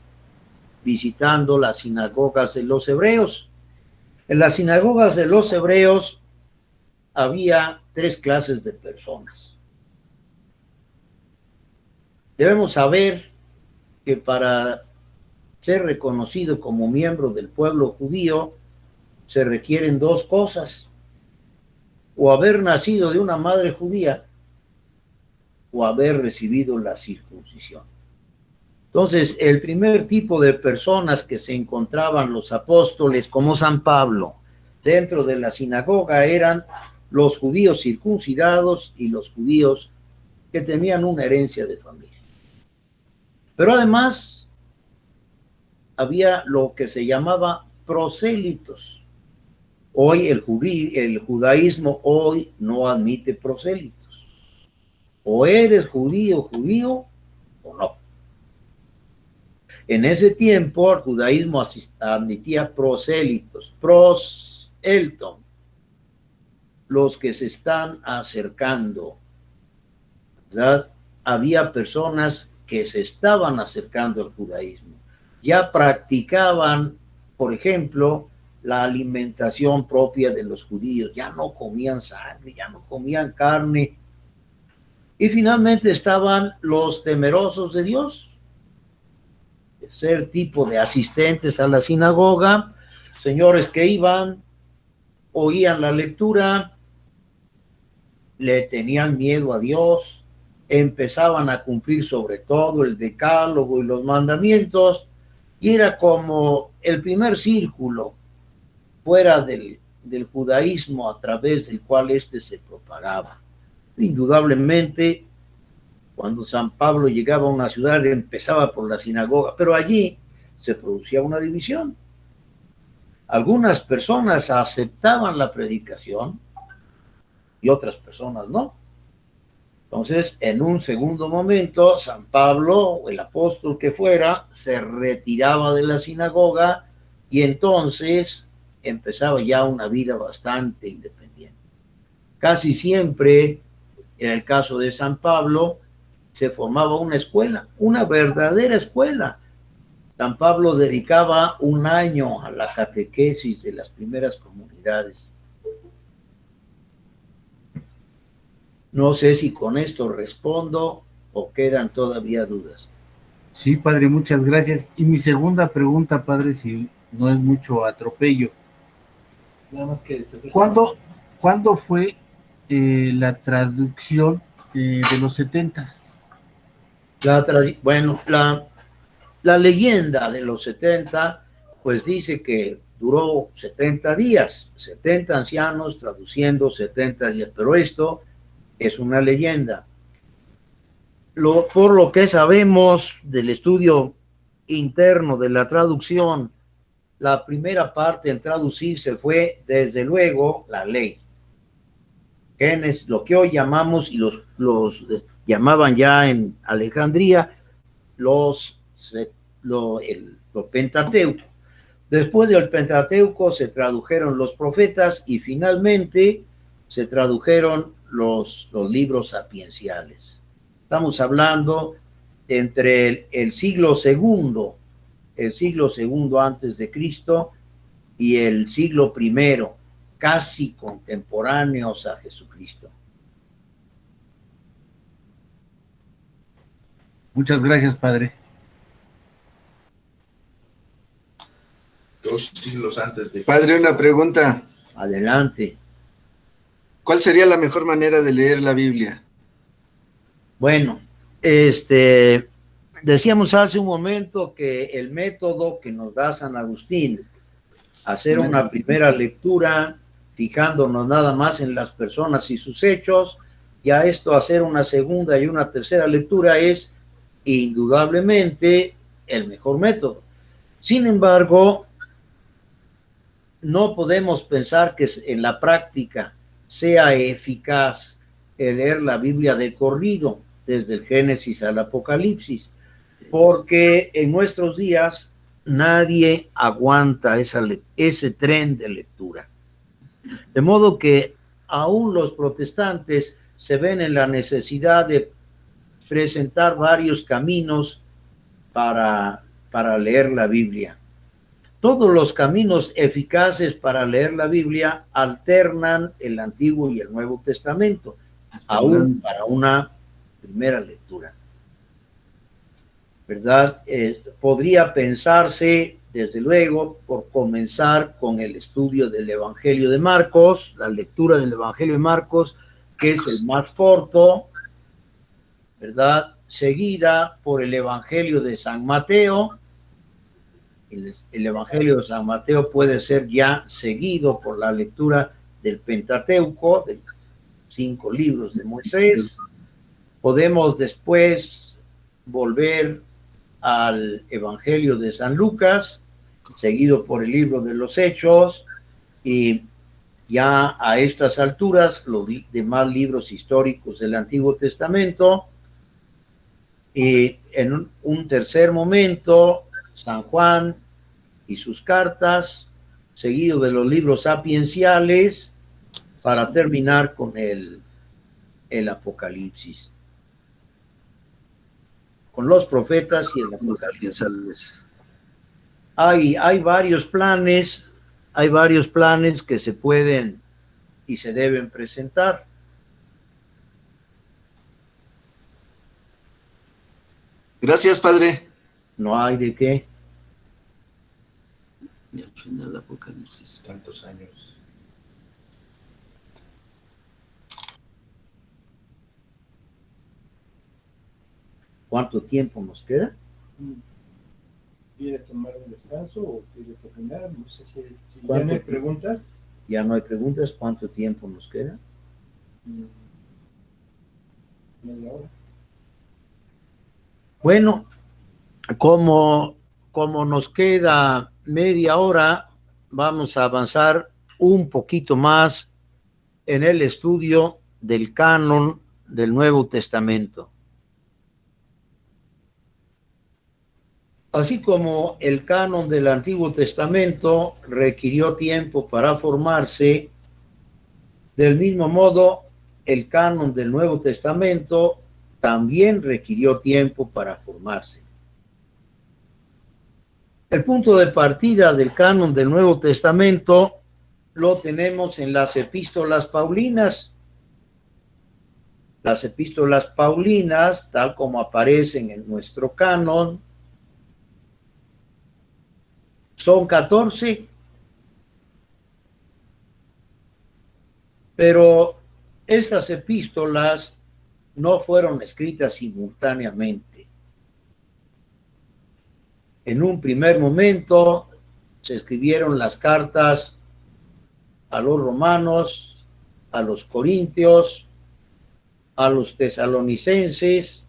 sinagogas de los hebreos. En las sinagogas de los hebreos había tres clases de personas. Debemos saber que para ser reconocido como miembro del pueblo judío se requieren dos cosas: o haber nacido de una madre judía o haber recibido la circuncisión. Entonces, el primer tipo de personas que se encontraban los apóstoles, como San Pablo, dentro de la sinagoga eran los judíos circuncidados y los judíos que tenían una herencia de familia. Pero además había lo que se llamaba prosélitos. Hoy el judaísmo hoy no admite prosélitos. O eres judío o no. En ese tiempo el judaísmo admitía prosélitos, elton, los que se están acercando, ¿verdad? Había personas que se estaban acercando al judaísmo, ya practicaban, por ejemplo, la alimentación propia de los judíos, ya no comían sangre, ya no comían carne, y finalmente estaban los temerosos de Dios, ser tipo de asistentes a la sinagoga, señores que iban, oían la lectura, le tenían miedo a Dios, empezaban a cumplir sobre todo el decálogo y los mandamientos, y era como el primer círculo fuera del judaísmo a través del cual éste se propagaba. Indudablemente, cuando San Pablo llegaba a una ciudad, empezaba por la sinagoga, pero allí se producía una división. Algunas personas aceptaban la predicación y otras personas no. Entonces, en un segundo momento, San Pablo, o el apóstol que fuera, se retiraba de la sinagoga y entonces empezaba ya una vida bastante independiente. Casi siempre, en el caso de San Pablo, se formaba una escuela, una verdadera escuela. San Pablo dedicaba un año a la catequesis de las primeras comunidades. No sé si con esto respondo o quedan todavía dudas. Sí, padre, muchas gracias. Y mi segunda pregunta, padre, si no es mucho atropello. Nada más que ¿Cuándo fue la traducción de los 70s? La leyenda de los 70, pues dice que duró 70 días, 70 ancianos traduciendo 70 días, pero esto es una leyenda. Por lo que sabemos del estudio interno de la traducción, la primera parte en traducirse fue, desde luego, la ley, que es lo que hoy llamamos, y los llamaban ya en Alejandría, lo Pentateuco. Después del Pentateuco se tradujeron los profetas y finalmente se tradujeron los libros sapienciales. Estamos hablando entre el siglo II antes de Cristo y el siglo I, casi contemporáneos a Jesucristo. Muchas gracias, padre. 2 siglos antes de... Padre, una pregunta. Adelante. ¿Cuál sería la mejor manera de leer la Biblia? Bueno, decíamos hace un momento que el método que nos da San Agustín, hacer una primera lectura, fijándonos nada más en las personas y sus hechos, y a esto hacer una segunda y una tercera lectura es indudablemente el mejor método. Sin embargo, no podemos pensar que en la práctica sea eficaz el leer la Biblia de corrido, desde el Génesis al Apocalipsis, porque en nuestros días nadie aguanta ese tren de lectura. De modo que aún los protestantes se ven en la necesidad de presentar varios caminos para leer la Biblia. Todos los caminos eficaces para leer la Biblia alternan el Antiguo y el Nuevo Testamento, aún para una primera lectura. ¿Verdad? Podría pensarse, desde luego, por comenzar con el estudio del Evangelio de Marcos, la lectura del Evangelio de Marcos, que es el más corto, ¿verdad? Seguida por el Evangelio de San Mateo. El Evangelio de San Mateo puede ser ya seguido por la lectura del Pentateuco, de 5 libros de Moisés. Podemos después volver al Evangelio de San Lucas, seguido por el libro de los Hechos, y ya a estas alturas los demás libros históricos del Antiguo Testamento, y en un tercer momento San Juan y sus cartas, seguido de los libros sapienciales, para terminar con el Apocalipsis, con los profetas y el Apocalipsis. Hay varios planes que se pueden y se deben presentar. Gracias, padre. No hay de qué. Y al final Apocalipsis. Tantos años. ¿Cuánto tiempo nos queda? ¿Quiere tomar un descanso o quiere terminar? No sé si ya ¿Cuánto no hay tiempo? preguntas. Ya no hay preguntas. ¿Cuánto tiempo nos queda? Media hora. Bueno, como nos queda media hora, vamos a avanzar un poquito más en el estudio del canon del Nuevo Testamento. Así como el canon del Antiguo Testamento requirió tiempo para formarse, del mismo modo, el canon del Nuevo Testamento también requirió tiempo para formarse. El punto de partida del canon del Nuevo Testamento lo tenemos en las epístolas paulinas. Las epístolas paulinas, tal como aparecen en nuestro canon, son 14, pero estas epístolas no fueron escritas simultáneamente. En un primer momento se escribieron las cartas a los romanos, a los corintios, a los tesalonicenses,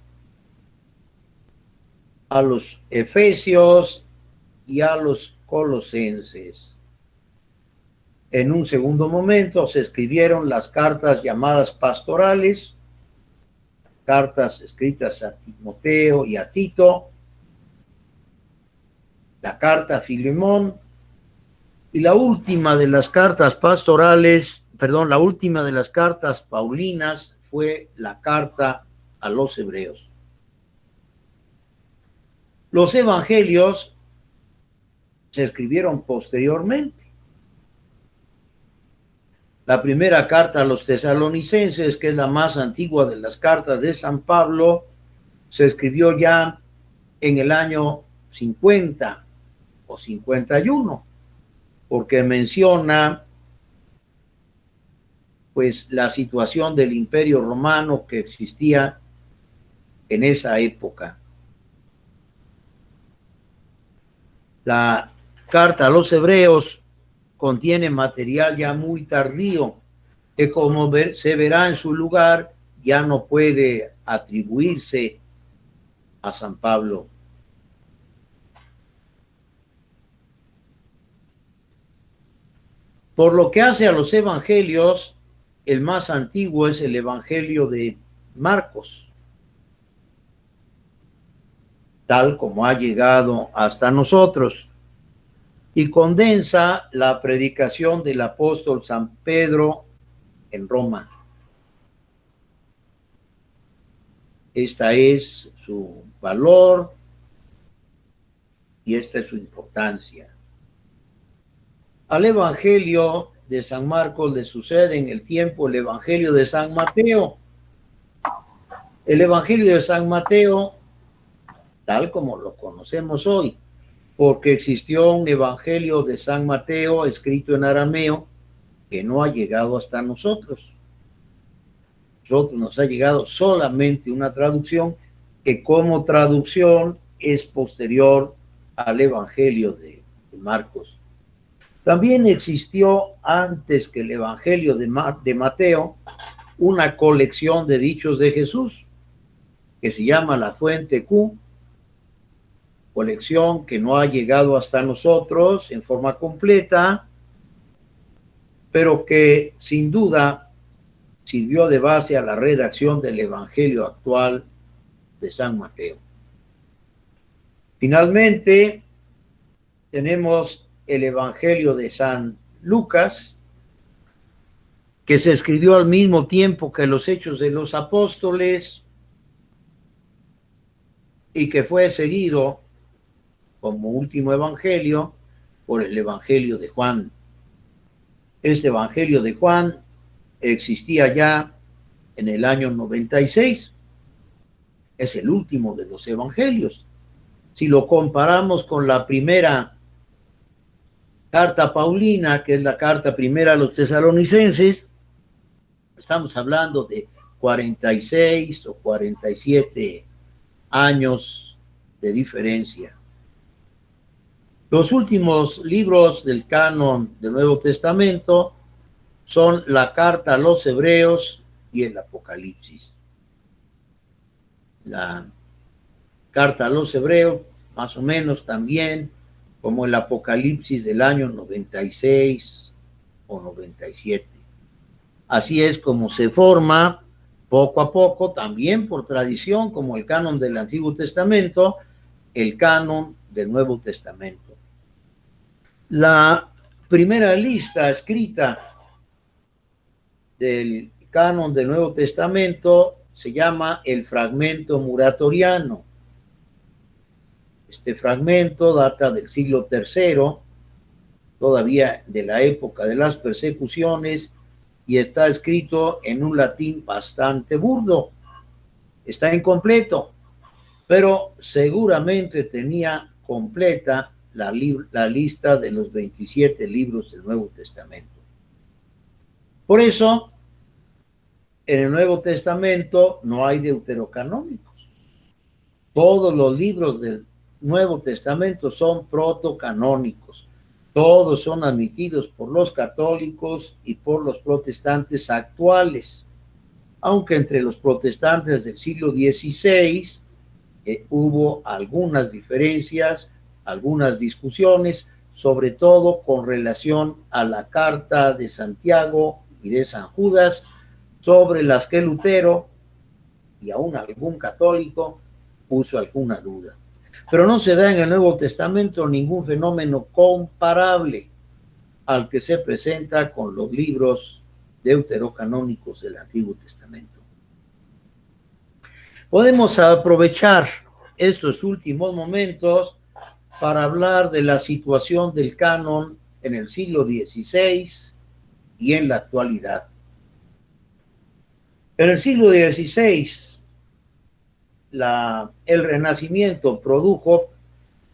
a los efesios y a los colosenses. En un segundo momento se escribieron las cartas llamadas pastorales, cartas escritas a Timoteo y a Tito, la carta a Filemón, y la última de las cartas pastorales, la última de las cartas paulinas fue la carta a los hebreos. Los evangelios se escribieron posteriormente. La primera carta a los tesalonicenses, que es la más antigua de las cartas de San Pablo, se escribió ya en el año 50 o 51, porque menciona pues la situación del Imperio Romano que existía en esa época. La carta a los hebreos contiene material ya muy tardío, que como se verá en su lugar, ya no puede atribuirse a San Pablo. Por lo que hace a los evangelios, el más antiguo es el Evangelio de Marcos, tal como ha llegado hasta nosotros, y condensa la predicación del apóstol San Pedro en Roma. Esta es su valor y esta es su importancia. Al Evangelio de San Marcos le sucede en el tiempo el Evangelio de San Mateo. El Evangelio de San Mateo, tal como lo conocemos hoy, porque existió un Evangelio de San Mateo escrito en arameo que no ha llegado hasta nosotros. Nosotros nos ha llegado solamente una traducción que como traducción es posterior al Evangelio de Marcos. También existió antes que el Evangelio de Mateo una colección de dichos de Jesús que se llama La Fuente Q, colección que no ha llegado hasta nosotros en forma completa, pero que sin duda sirvió de base a la redacción del Evangelio actual de San Mateo. Finalmente, tenemos el Evangelio de San Lucas, que se escribió al mismo tiempo que los Hechos de los Apóstoles y que fue seguido como último evangelio por el Evangelio de Juan. Este Evangelio de Juan existía ya en el año 96. Es el último de los evangelios. Si lo comparamos con la primera carta paulina, que es la carta primera a los tesalonicenses, estamos hablando de 46 o 47 años de diferencia. Los últimos libros del canon del Nuevo Testamento son la carta a los Hebreos y el Apocalipsis. La carta a los Hebreos, más o menos también, como el Apocalipsis del año 96 o 97. Así es como se forma poco a poco, también por tradición, como el canon del Antiguo Testamento, el canon del Nuevo Testamento. La primera lista escrita del canon del Nuevo Testamento se llama el fragmento muratoriano. Este fragmento data del siglo III, todavía de la época de las persecuciones, y está escrito en un latín bastante burdo. Está incompleto, pero seguramente tenía completa la lista de los 27 libros del Nuevo Testamento. Por eso, en el Nuevo Testamento no hay deuterocanónicos. Todos los libros del Nuevo Testamento son protocanónicos. Todos son admitidos por los católicos y por los protestantes actuales. Aunque entre los protestantes del siglo XVI hubo algunas diferencias, algunas discusiones, sobre todo con relación a la carta de Santiago y de San Judas, sobre las que Lutero y aún algún católico puso alguna duda. Pero no se da en el Nuevo Testamento ningún fenómeno comparable al que se presenta con los libros deuterocanónicos del Antiguo Testamento. Podemos aprovechar estos últimos momentos para hablar de la situación del canon en el siglo XVI y en la actualidad. En el siglo XVI, el Renacimiento produjo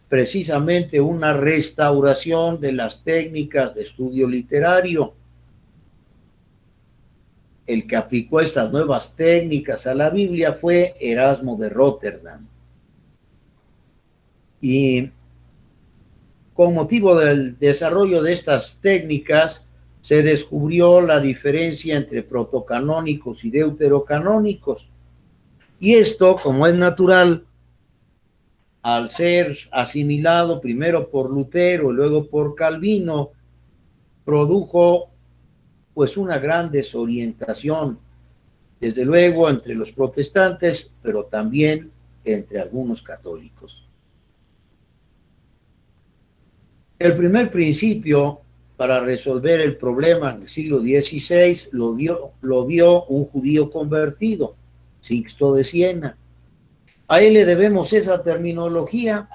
precisamente una restauración de las técnicas de estudio literario. El que aplicó estas nuevas técnicas a la Biblia fue Erasmo de Róterdam. Y con motivo del desarrollo de estas técnicas, se descubrió la diferencia entre protocanónicos y deuterocanónicos. Y esto, como es natural, al ser asimilado primero por Lutero y luego por Calvino, produjo pues una gran desorientación, desde luego entre los protestantes, pero también entre algunos católicos. El primer principio para resolver el problema en el siglo XVI lo dio un judío convertido, Sixto de Siena. A él le debemos esa terminología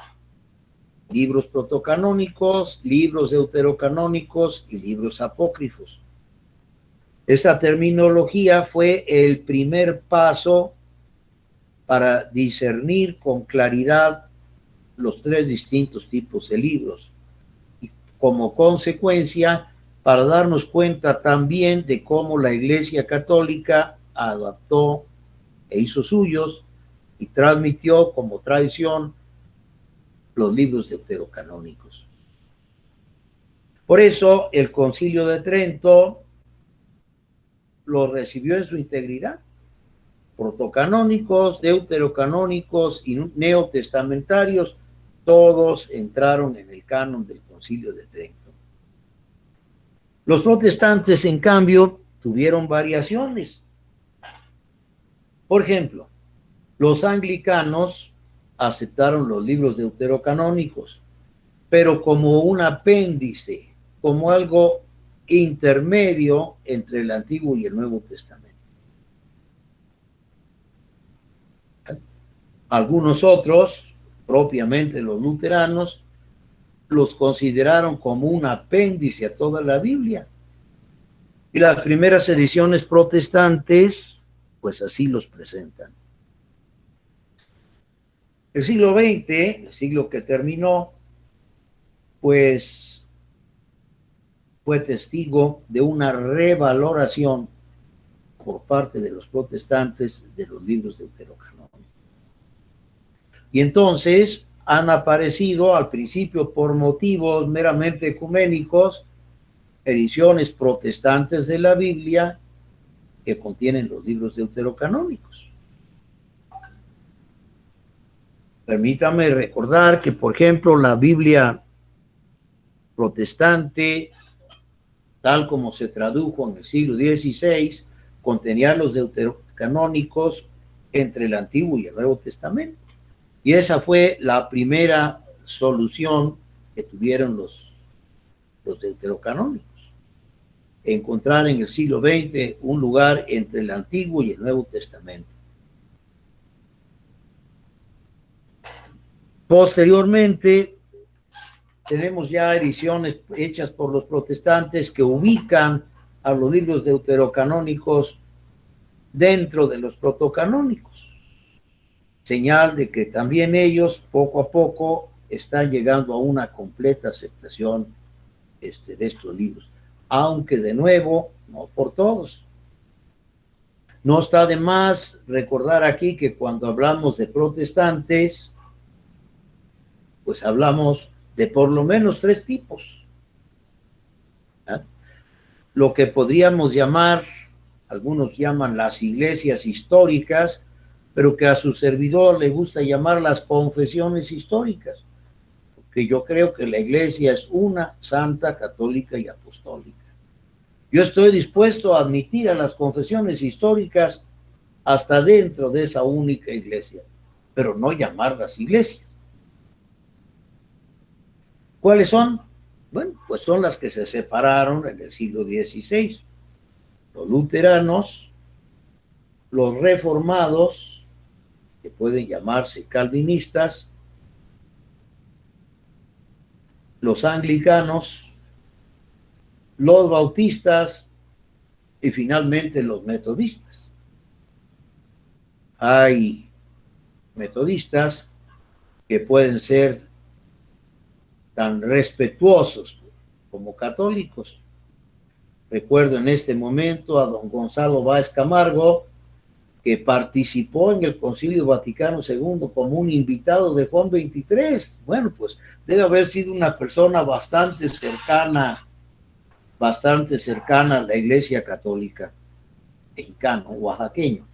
libros protocanónicos, libros deuterocanónicos y libros apócrifos. Esta terminología fue el primer paso para discernir con claridad los tres distintos tipos de libros y como consecuencia para darnos cuenta también de cómo la Iglesia Católica adaptó e hizo suyos y transmitió como tradición los libros deuterocanónicos. Por eso el Concilio de Trento los recibió en su integridad. Protocanónicos, deuterocanónicos y neotestamentarios, todos entraron en el canon del Concilio de Trento. Los protestantes, en cambio, tuvieron variaciones. Por ejemplo, los anglicanos aceptaron los libros deuterocanónicos, pero como un apéndice, como algo intermedio entre el Antiguo y el Nuevo Testamento. Algunos otros, propiamente los luteranos, los consideraron como un apéndice a toda la Biblia. Y las primeras ediciones protestantes, pues así los presentan. El siglo XX, el siglo que terminó, pues fue testigo de una revaloración por parte de los protestantes de los libros deuterocanónicos. Y entonces han aparecido al principio por motivos meramente ecuménicos ediciones protestantes de la Biblia que contienen los libros deuterocanónicos. Permítame recordar que, por ejemplo, la Biblia protestante, tal como se tradujo en el siglo XVI, contenía los deuterocanónicos entre el Antiguo y el Nuevo Testamento. Y esa fue la primera solución que tuvieron los deuterocanónicos. Encontrar en el siglo XX un lugar entre el Antiguo y el Nuevo Testamento. Posteriormente, tenemos ya ediciones hechas por los protestantes que ubican a los libros deuterocanónicos dentro de los protocanónicos. Señal de que también ellos poco a poco están llegando a una completa aceptación de estos libros, aunque de nuevo no por todos. No está de más recordar aquí que cuando hablamos de protestantes, pues hablamos de por lo menos tres tipos. Lo que podríamos llamar, algunos llaman las iglesias históricas, pero que a su servidor le gusta llamar las confesiones históricas, porque yo creo que la iglesia es una, santa, católica y apostólica. Yo estoy dispuesto a admitir a las confesiones históricas hasta dentro de esa única iglesia, pero no llamarlas iglesias. ¿Cuáles son? Bueno, pues son las que se separaron en el siglo XVI. Los luteranos, los reformados, que pueden llamarse calvinistas, los anglicanos, los bautistas y finalmente los metodistas. Hay metodistas que pueden ser tan respetuosos como católicos. Recuerdo en este momento a don Gonzalo Báez Camargo, que participó en el Concilio Vaticano II como un invitado de Juan XXIII. Bueno, pues debe haber sido una persona bastante cercana a la Iglesia Católica mexicano, oaxaqueño.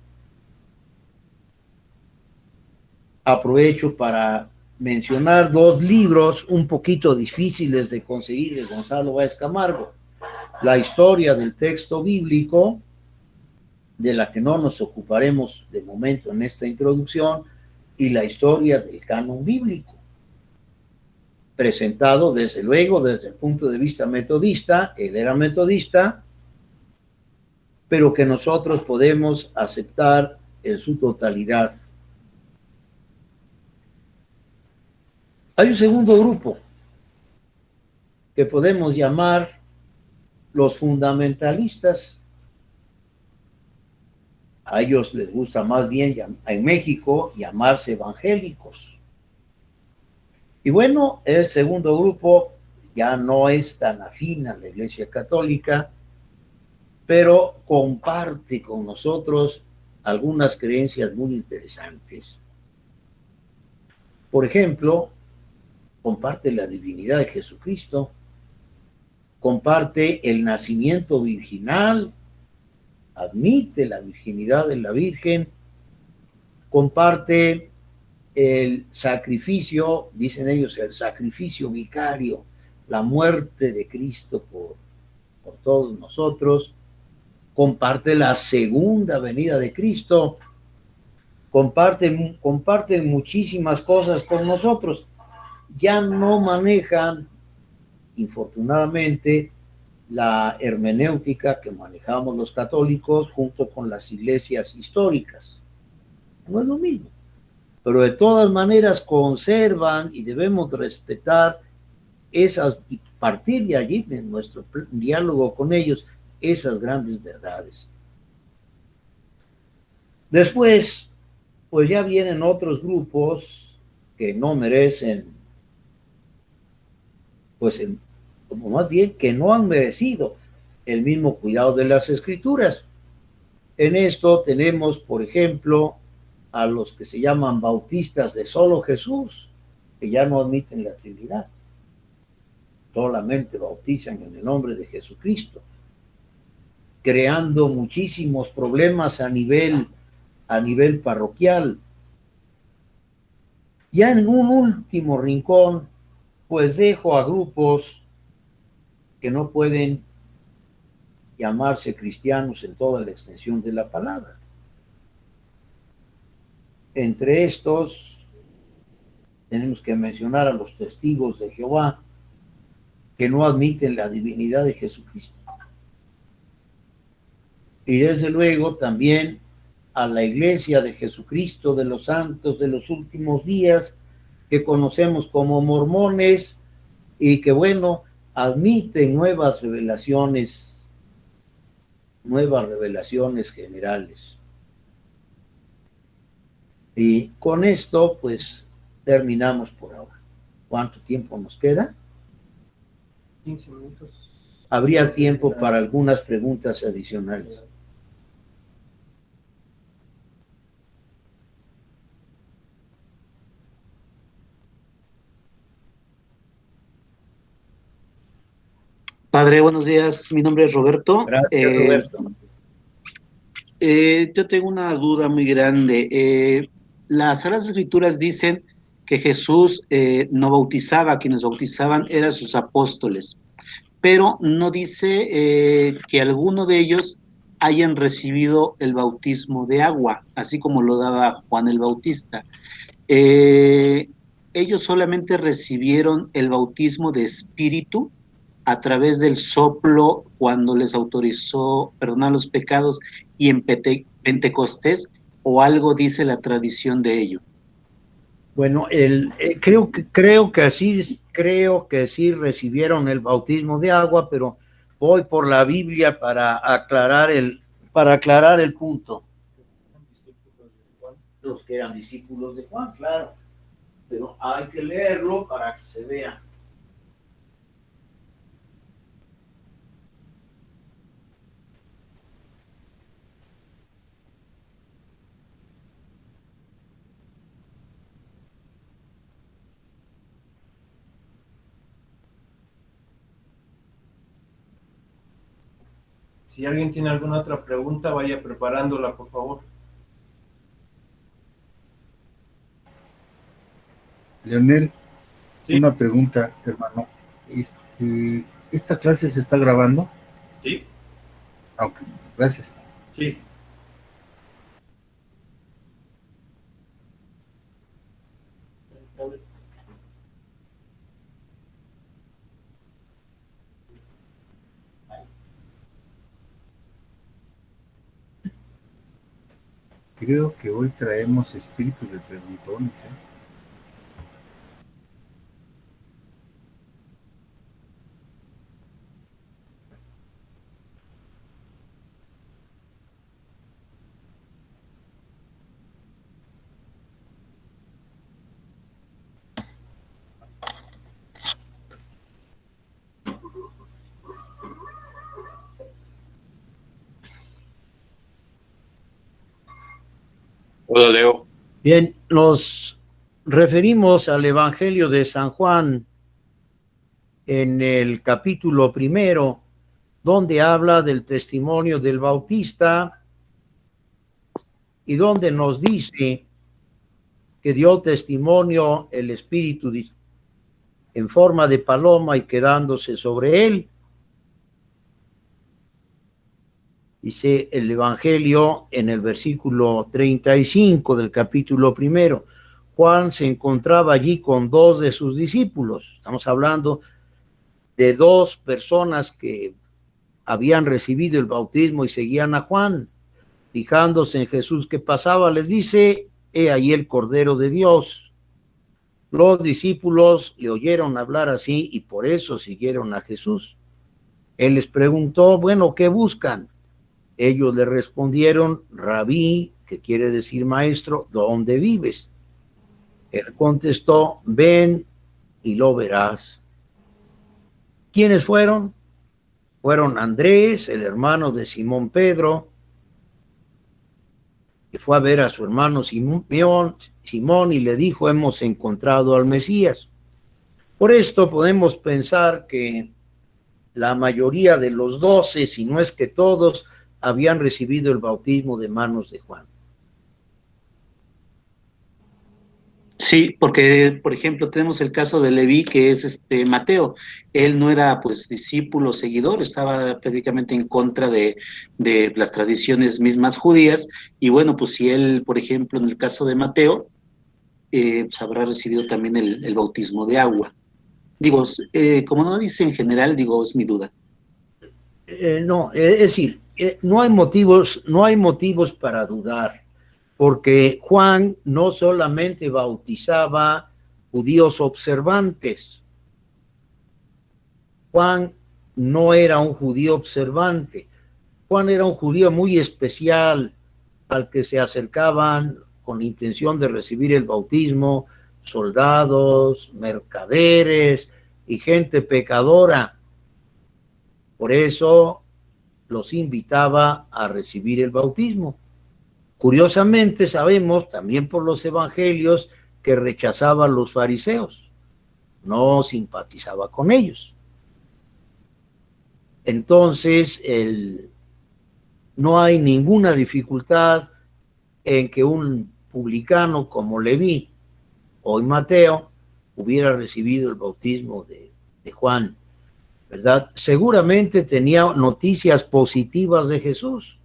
Aprovecho para mencionar dos libros un poquito difíciles de conseguir de Gonzalo Báez Camargo. La historia del texto bíblico, de la que no nos ocuparemos de momento en esta introducción, y la historia del canon bíblico, presentado desde luego desde el punto de vista metodista. Él era metodista, pero que nosotros podemos aceptar en su totalidad. Hay un segundo grupo que podemos llamar los fundamentalistas. A ellos les gusta más bien en México llamarse evangélicos. Y bueno, el segundo grupo ya no es tan afín a la Iglesia Católica, pero comparte con nosotros algunas creencias muy interesantes. Por ejemplo, comparte la divinidad de Jesucristo, comparte el nacimiento virginal, admite la virginidad de la Virgen, comparte el sacrificio, dicen ellos, el sacrificio vicario, la muerte de Cristo por todos nosotros, comparte la segunda venida de Cristo, comparten muchísimas cosas con nosotros. Ya no manejan, infortunadamente, la hermenéutica que manejamos los católicos junto con las iglesias históricas. No es lo mismo, pero de todas maneras conservan y debemos respetar esas y partir de allí, en nuestro diálogo con ellos, esas grandes verdades. Después, pues ya vienen otros grupos que no merecen, pues, como más bien que no han merecido el mismo cuidado de las escrituras. En esto tenemos, por ejemplo, a los que se llaman bautistas de solo Jesús, que ya no admiten la Trinidad, solamente bautizan en el nombre de Jesucristo, creando muchísimos problemas a nivel parroquial. Ya en un último rincón, pues dejo a grupos que no pueden llamarse cristianos en toda la extensión de la palabra. Entre estos, tenemos que mencionar a los testigos de Jehová, que no admiten la divinidad de Jesucristo. Y desde luego también a la Iglesia de Jesucristo de los Santos de los Últimos Días, que conocemos como mormones, y que, bueno, admiten nuevas revelaciones generales. Y con esto, pues, terminamos por ahora. ¿Cuánto tiempo nos queda? 15 minutos. Habría tiempo para algunas preguntas adicionales. Padre, buenos días. Mi nombre es Roberto. Gracias, Roberto. Yo tengo una duda muy grande. Las Sagradas Escrituras dicen que Jesús no bautizaba, quienes bautizaban eran sus apóstoles, pero no dice que alguno de ellos hayan recibido el bautismo de agua, así como lo daba Juan el Bautista. Ellos solamente recibieron el bautismo de espíritu a través del soplo cuando les autorizó perdonar los pecados y en Pentecostés, o algo dice la tradición de ello. Bueno, creo que sí recibieron el bautismo de agua, pero voy por la Biblia para aclarar el punto. Los que eran discípulos de Juan, claro, pero hay que leerlo para que se vea. Si alguien tiene alguna otra pregunta, vaya preparándola, por favor. Leonel, Sí. una pregunta, hermano. ¿Esta clase se está grabando? Sí. Ok, gracias. Sí. Creo que hoy traemos espíritu de preguntones, ¿eh? Hola, Leo. Bien, nos referimos al Evangelio de San Juan en el capítulo 1, donde habla del testimonio del Bautista y donde nos dice que dio testimonio el Espíritu en forma de paloma y quedándose sobre él. Dice el Evangelio en el versículo 35 del capítulo 1, Juan se encontraba allí con 2 de sus discípulos. Estamos hablando de 2 personas que habían recibido el bautismo y seguían a Juan. Fijándose en Jesús que pasaba, les dice: he ahí el Cordero de Dios. Los discípulos le oyeron hablar así y por eso siguieron a Jesús. Él les preguntó: bueno, ¿qué buscan? Ellos le respondieron: Rabí, que quiere decir maestro, ¿dónde vives? Él contestó: ven y lo verás. ¿Quiénes fueron? Fueron Andrés, el hermano de Simón Pedro, que fue a ver a su hermano Simón y le dijo: hemos encontrado al Mesías. Por esto podemos pensar que la mayoría de los 12, si no es que todos, habían recibido el bautismo de manos de Juan. Sí, porque, por ejemplo, tenemos el caso de Leví, que es Mateo. Él no era, pues, discípulo, seguidor, estaba prácticamente en contra de las tradiciones mismas judías. Y bueno, pues si él, por ejemplo, en el caso de Mateo, pues habrá recibido también el bautismo de agua. Digo, como no dice en general, digo, es mi duda. No, es decir, no hay motivos para dudar, porque Juan no solamente bautizaba judíos observantes. Juan no era un judío observante. Juan era un judío muy especial al que se acercaban con intención de recibir el bautismo soldados, mercaderes y gente pecadora. Por eso los invitaba a recibir el bautismo. Curiosamente, sabemos también por los evangelios que rechazaba a los fariseos, no simpatizaba con ellos. Entonces, no hay ninguna dificultad en que un publicano como Leví o Mateo hubiera recibido el bautismo de Juan, ¿verdad? Seguramente tenía noticias positivas de Jesús.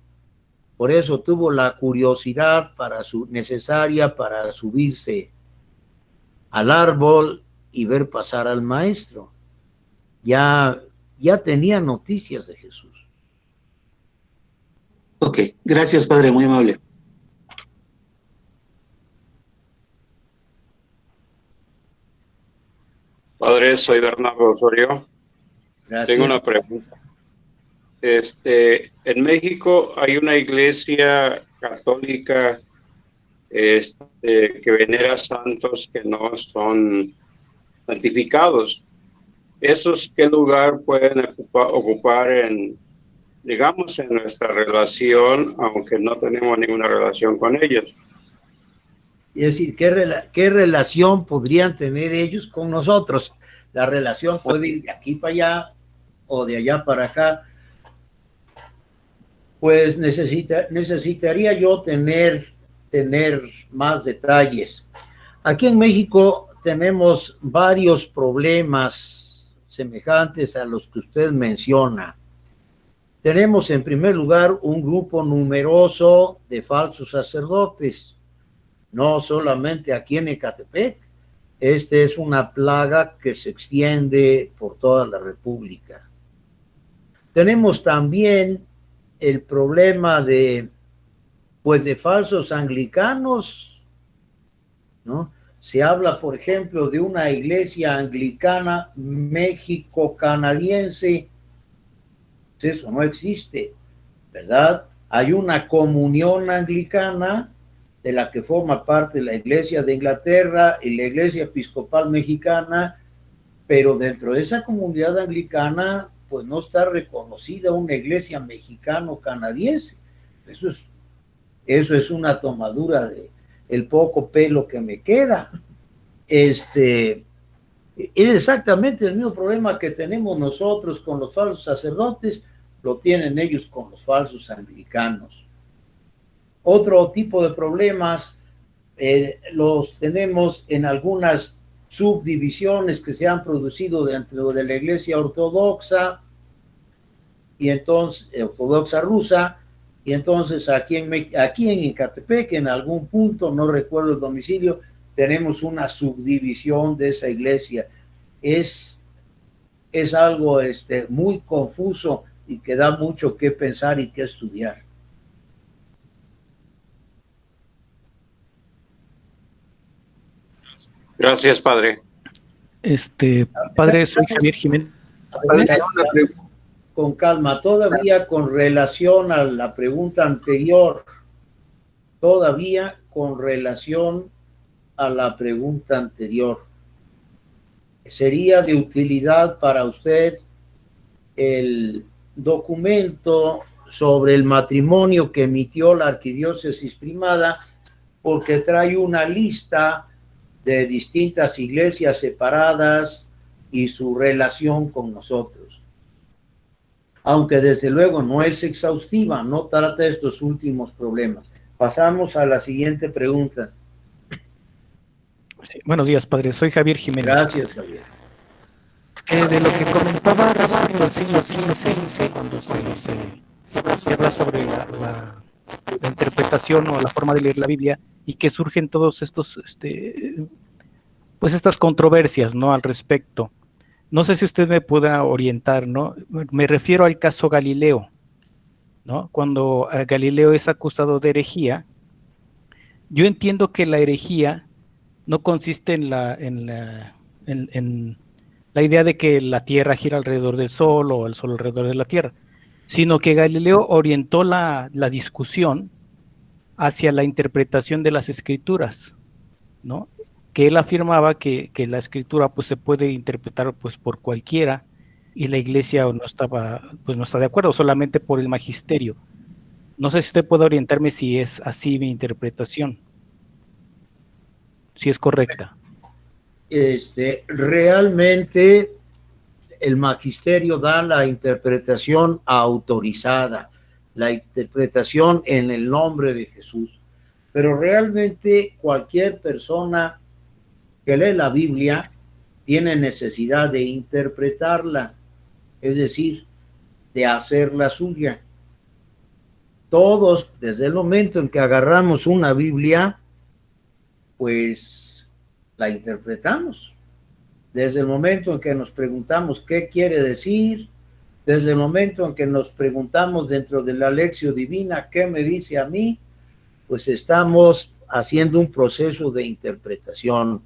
Por eso tuvo la curiosidad necesaria para subirse al árbol y ver pasar al maestro. Ya tenía noticias de Jesús. Ok, gracias, padre, muy amable. Padre, soy Bernardo Osorio. Gracias. Tengo una pregunta. En México hay una iglesia católica que venera santos que no son santificados. ¿Esos qué lugar pueden ocupar digamos, en nuestra relación, aunque no tenemos ninguna relación con ellos? Es decir, ¿qué relación podrían tener ellos con nosotros? La relación puede ir de aquí para allá o de allá para acá. Pues necesitaría yo tener más detalles. Aquí en México tenemos varios problemas semejantes a los que usted menciona. Tenemos en primer lugar un grupo numeroso de falsos sacerdotes, no solamente aquí en Ecatepec. Esta es una plaga que se extiende por toda la República. Tenemos también el problema de falsos anglicanos, ¿no? Se habla, por ejemplo, de una iglesia anglicana México-canadiense. Eso no existe, ¿verdad? Hay una comunión anglicana de la que forma parte la Iglesia de Inglaterra y la Iglesia Episcopal Mexicana, pero dentro de esa comunidad anglicana pues no está reconocida una iglesia mexicano-canadiense. Eso es una tomadura el poco pelo que me queda. Es exactamente el mismo problema que tenemos nosotros con los falsos sacerdotes, lo tienen ellos con los falsos anglicanos. Otro tipo de problemas los tenemos en algunas subdivisiones que se han producido dentro de la Iglesia Ortodoxa, y entonces ortodoxa rusa, y entonces aquí en Ecatepec, en algún punto, no recuerdo el domicilio, tenemos una subdivisión de esa iglesia. Es algo muy confuso y que da mucho que pensar y que estudiar. Gracias, padre. Padre, soy Javier Jiménez. Con calma, todavía con relación a la pregunta anterior, ¿sería de utilidad para usted el documento sobre el matrimonio que emitió la Arquidiócesis Primada? Porque trae una lista de distintas iglesias separadas y su relación con nosotros. Aunque desde luego no es exhaustiva, no trata estos últimos problemas. Pasamos a la siguiente pregunta. Sí, buenos días, padre. Soy Javier Jiménez. Gracias, Javier. De lo que comentaba respecto al siglo XVI, cuando se habla sobre la interpretación o la forma de leer la Biblia, y que surgen todos estos, pues estas controversias, ¿no?, al respecto. No sé si usted me pueda orientar, ¿no? Me refiero al caso Galileo, ¿no? Cuando Galileo es acusado de herejía, yo entiendo que la herejía no consiste en la idea de que la Tierra gira alrededor del Sol o el Sol alrededor de la Tierra, sino que Galileo orientó la discusión hacia la interpretación de las Escrituras, ¿no? Que él afirmaba que la Escritura pues se puede interpretar pues por cualquiera, y la Iglesia no está de acuerdo, solamente por el magisterio. No sé si usted puede orientarme si es así mi interpretación, si es correcta. Realmente el magisterio da la interpretación autorizada, la interpretación en el nombre de Jesús, pero realmente cualquier persona que lee la Biblia tiene necesidad de interpretarla, es decir, de hacerla suya. Todos, desde el momento en que agarramos una Biblia, pues la interpretamos. Desde el momento en que nos preguntamos qué quiere decir, desde el momento en que nos preguntamos dentro de la lección divina qué me dice a mí, pues estamos haciendo un proceso de interpretación.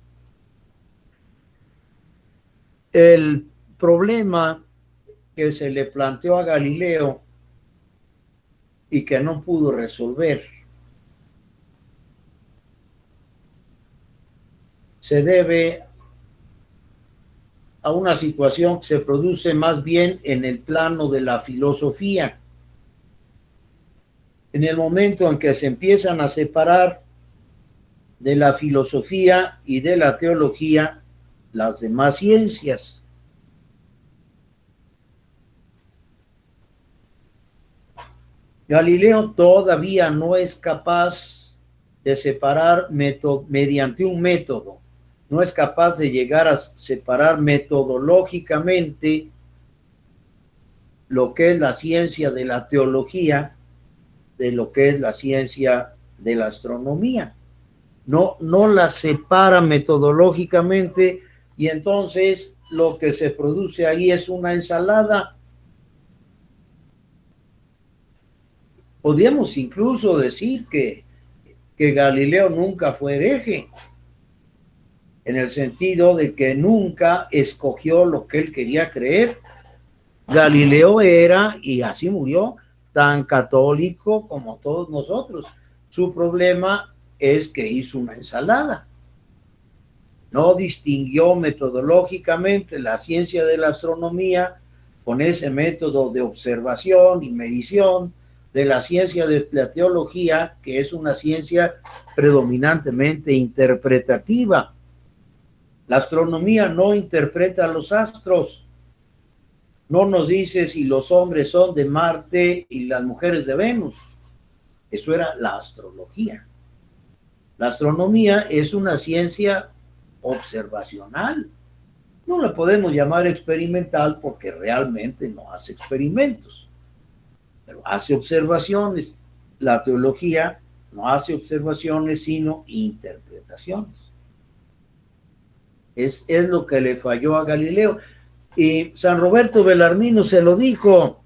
El problema que se le planteó a Galileo y que no pudo resolver se debe a una situación que se produce más bien en el plano de la filosofía. En el momento en que se empiezan a separar de la filosofía y de la teología las demás ciencias. Galileo todavía no es capaz de separar mediante un método, no es capaz de llegar a separar metodológicamente lo que es la ciencia de la teología de lo que es la ciencia de la astronomía. No la separa metodológicamente, y entonces lo que se produce ahí es una ensalada. Podríamos incluso decir que Galileo nunca fue hereje, en el sentido de que nunca escogió lo que él quería creer. Galileo era, y así murió, tan católico como todos nosotros. Su problema es que hizo una ensalada. No distinguió metodológicamente la ciencia de la astronomía con ese método de observación y medición de la ciencia de la teología, que es una ciencia predominantemente interpretativa. La astronomía no interpreta los astros, no nos dice si los hombres son de Marte y las mujeres de Venus. Eso era la astrología. La astronomía es una ciencia observacional. No la podemos llamar experimental porque realmente no hace experimentos, pero hace observaciones. La teología no hace observaciones, sino interpretaciones. Es lo que le falló a Galileo. Y San Roberto Belarmino se lo dijo,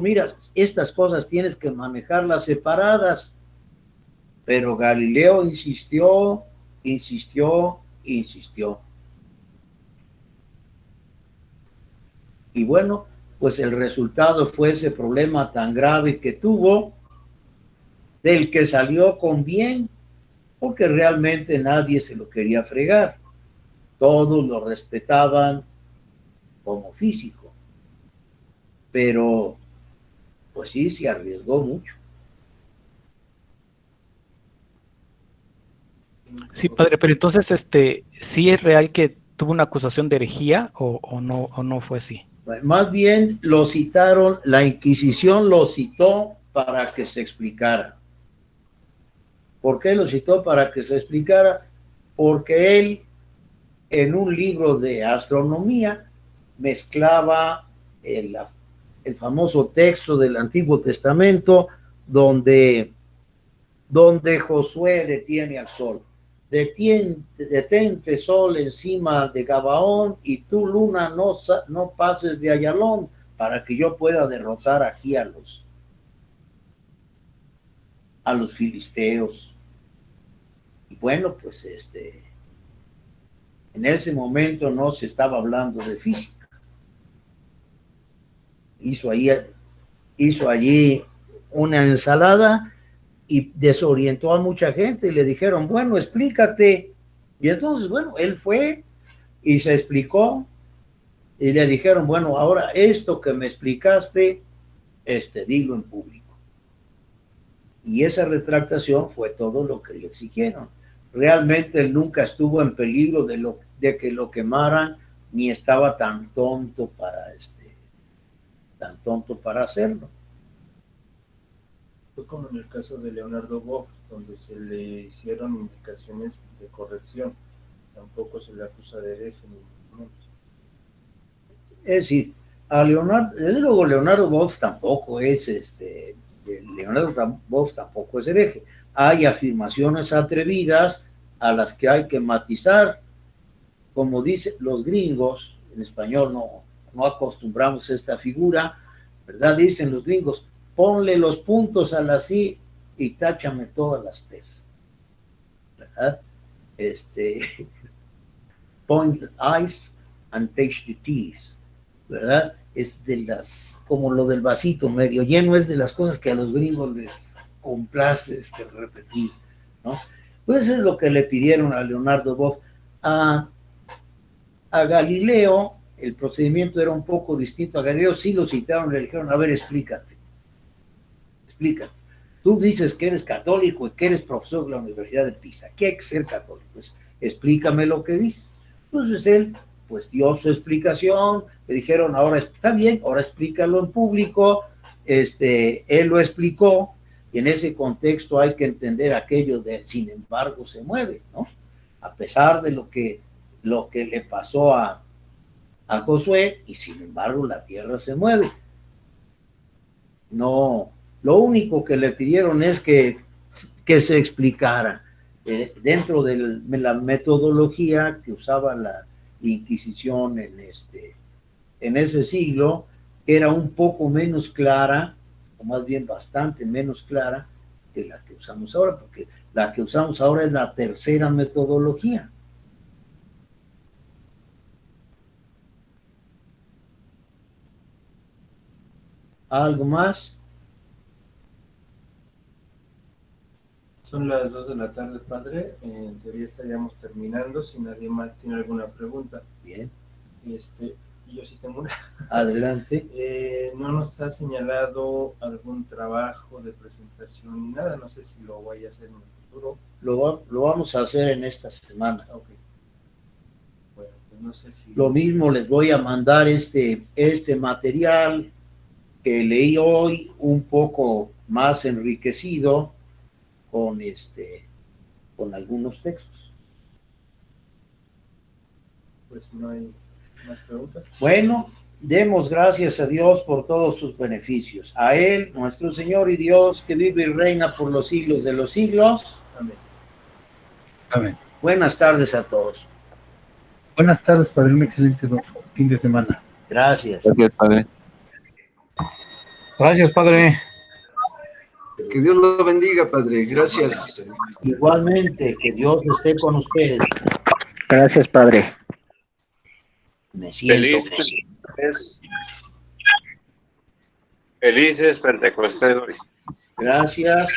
mira, estas cosas tienes que manejarlas separadas. Pero Galileo insistió. Y bueno, pues el resultado fue ese problema tan grave que tuvo, del que salió con bien, porque realmente nadie se lo quería fregar. Todos lo respetaban como físico. Pero, pues sí, se arriesgó mucho. Sí, padre, pero entonces, ¿sí es real que tuvo una acusación de herejía o no fue así? Más bien lo citaron, la Inquisición lo citó para que se explicara. ¿Por qué lo citó para que se explicara? Porque él, en un libro de astronomía, mezclaba el famoso texto del Antiguo Testamento donde Josué detiene al sol. Detente sol encima de Gabaón y tú, luna, no pases de Ayalón, para que yo pueda derrotar aquí a los filisteos. Y bueno, pues en ese momento no se estaba hablando de física. Hizo allí una ensalada y desorientó a mucha gente y le dijeron, bueno, explícate. Y entonces, bueno, él fue y se explicó y le dijeron, bueno, ahora esto que me explicaste, dilo en público. Y esa retractación fue todo lo que le exigieron. Realmente él nunca estuvo en peligro de que lo quemaran, ni estaba tan tonto para hacerlo. Fue como en el caso de Leonardo Boff, donde se le hicieron indicaciones de corrección. Tampoco se le acusa de hereje ni mucho menos. Es decir, a Leonardo Boff tampoco es hereje. Hay afirmaciones atrevidas a las que hay que matizar. Como dicen los gringos, en español no acostumbramos a esta figura, ¿verdad? Dicen los gringos, ponle los puntos a las I y táchame todas las T's, ¿verdad? Point I's and touch the T's, ¿verdad? Es como lo del vasito medio lleno, es de las cosas que a los gringos les complace repetir, ¿no? Pues eso es lo que le pidieron a Leonardo Boff. A Galileo, el procedimiento era un poco distinto. A Galileo sí lo citaron, le dijeron, a ver, explícate. Tú dices que eres católico y que eres profesor de la Universidad de Pisa. ¿Qué hay que ser católico? Pues explícame lo que dices. Entonces él, pues dio su explicación, le dijeron, ahora está bien, ahora explícalo en público. Él lo explicó, y en ese contexto hay que entender aquello de, sin embargo, se mueve, ¿no? A pesar de lo que le pasó a Josué, y sin embargo la tierra se mueve. No, lo único que le pidieron es que se explicara dentro de la metodología que usaba la Inquisición en ese siglo, era un poco menos clara, o más bien bastante menos clara que la que usamos ahora, porque la que usamos ahora es la tercera metodología. ¿Algo más? Son las 2 de la tarde, padre. En teoría estaríamos terminando, si nadie más tiene alguna pregunta. Bien. Yo sí tengo una. Adelante. No nos ha señalado algún trabajo de presentación ni nada, no sé si lo vaya a hacer en el futuro. Lo vamos a hacer en esta semana. Ok. Bueno, pues no sé si... Lo mismo les voy a mandar este material que leí hoy, un poco más enriquecido con algunos textos. Pues no hay más preguntas. Bueno, demos gracias a Dios por todos sus beneficios. A Él, nuestro Señor y Dios, que vive y reina por los siglos de los siglos. Amén. Amén. Buenas tardes a todos. Buenas tardes, padre. Un excelente fin de semana. Gracias. Gracias, padre. Gracias, padre. Que Dios lo bendiga, Padre. Gracias. Igualmente, que Dios esté con ustedes. Gracias, padre. Me siento. Felices Pentecostés. Gracias.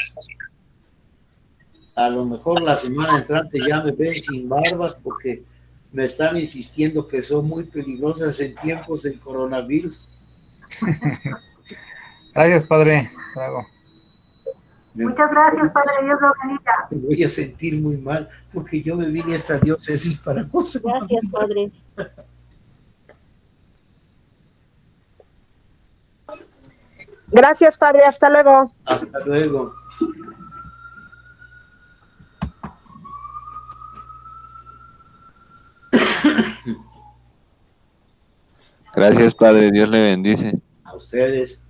A lo mejor la semana entrante ya me ven sin barbas porque me están insistiendo que son muy peligrosas en tiempos del coronavirus. Gracias, padre. Hasta luego. Muchas gracias, Padre. Dios lo bendiga. Me voy a sentir muy mal porque yo me vine a esta diócesis para cosas. Gracias, Padre. Gracias, Padre. Hasta luego. Hasta luego. Gracias, padre. Dios le bendice. A ustedes.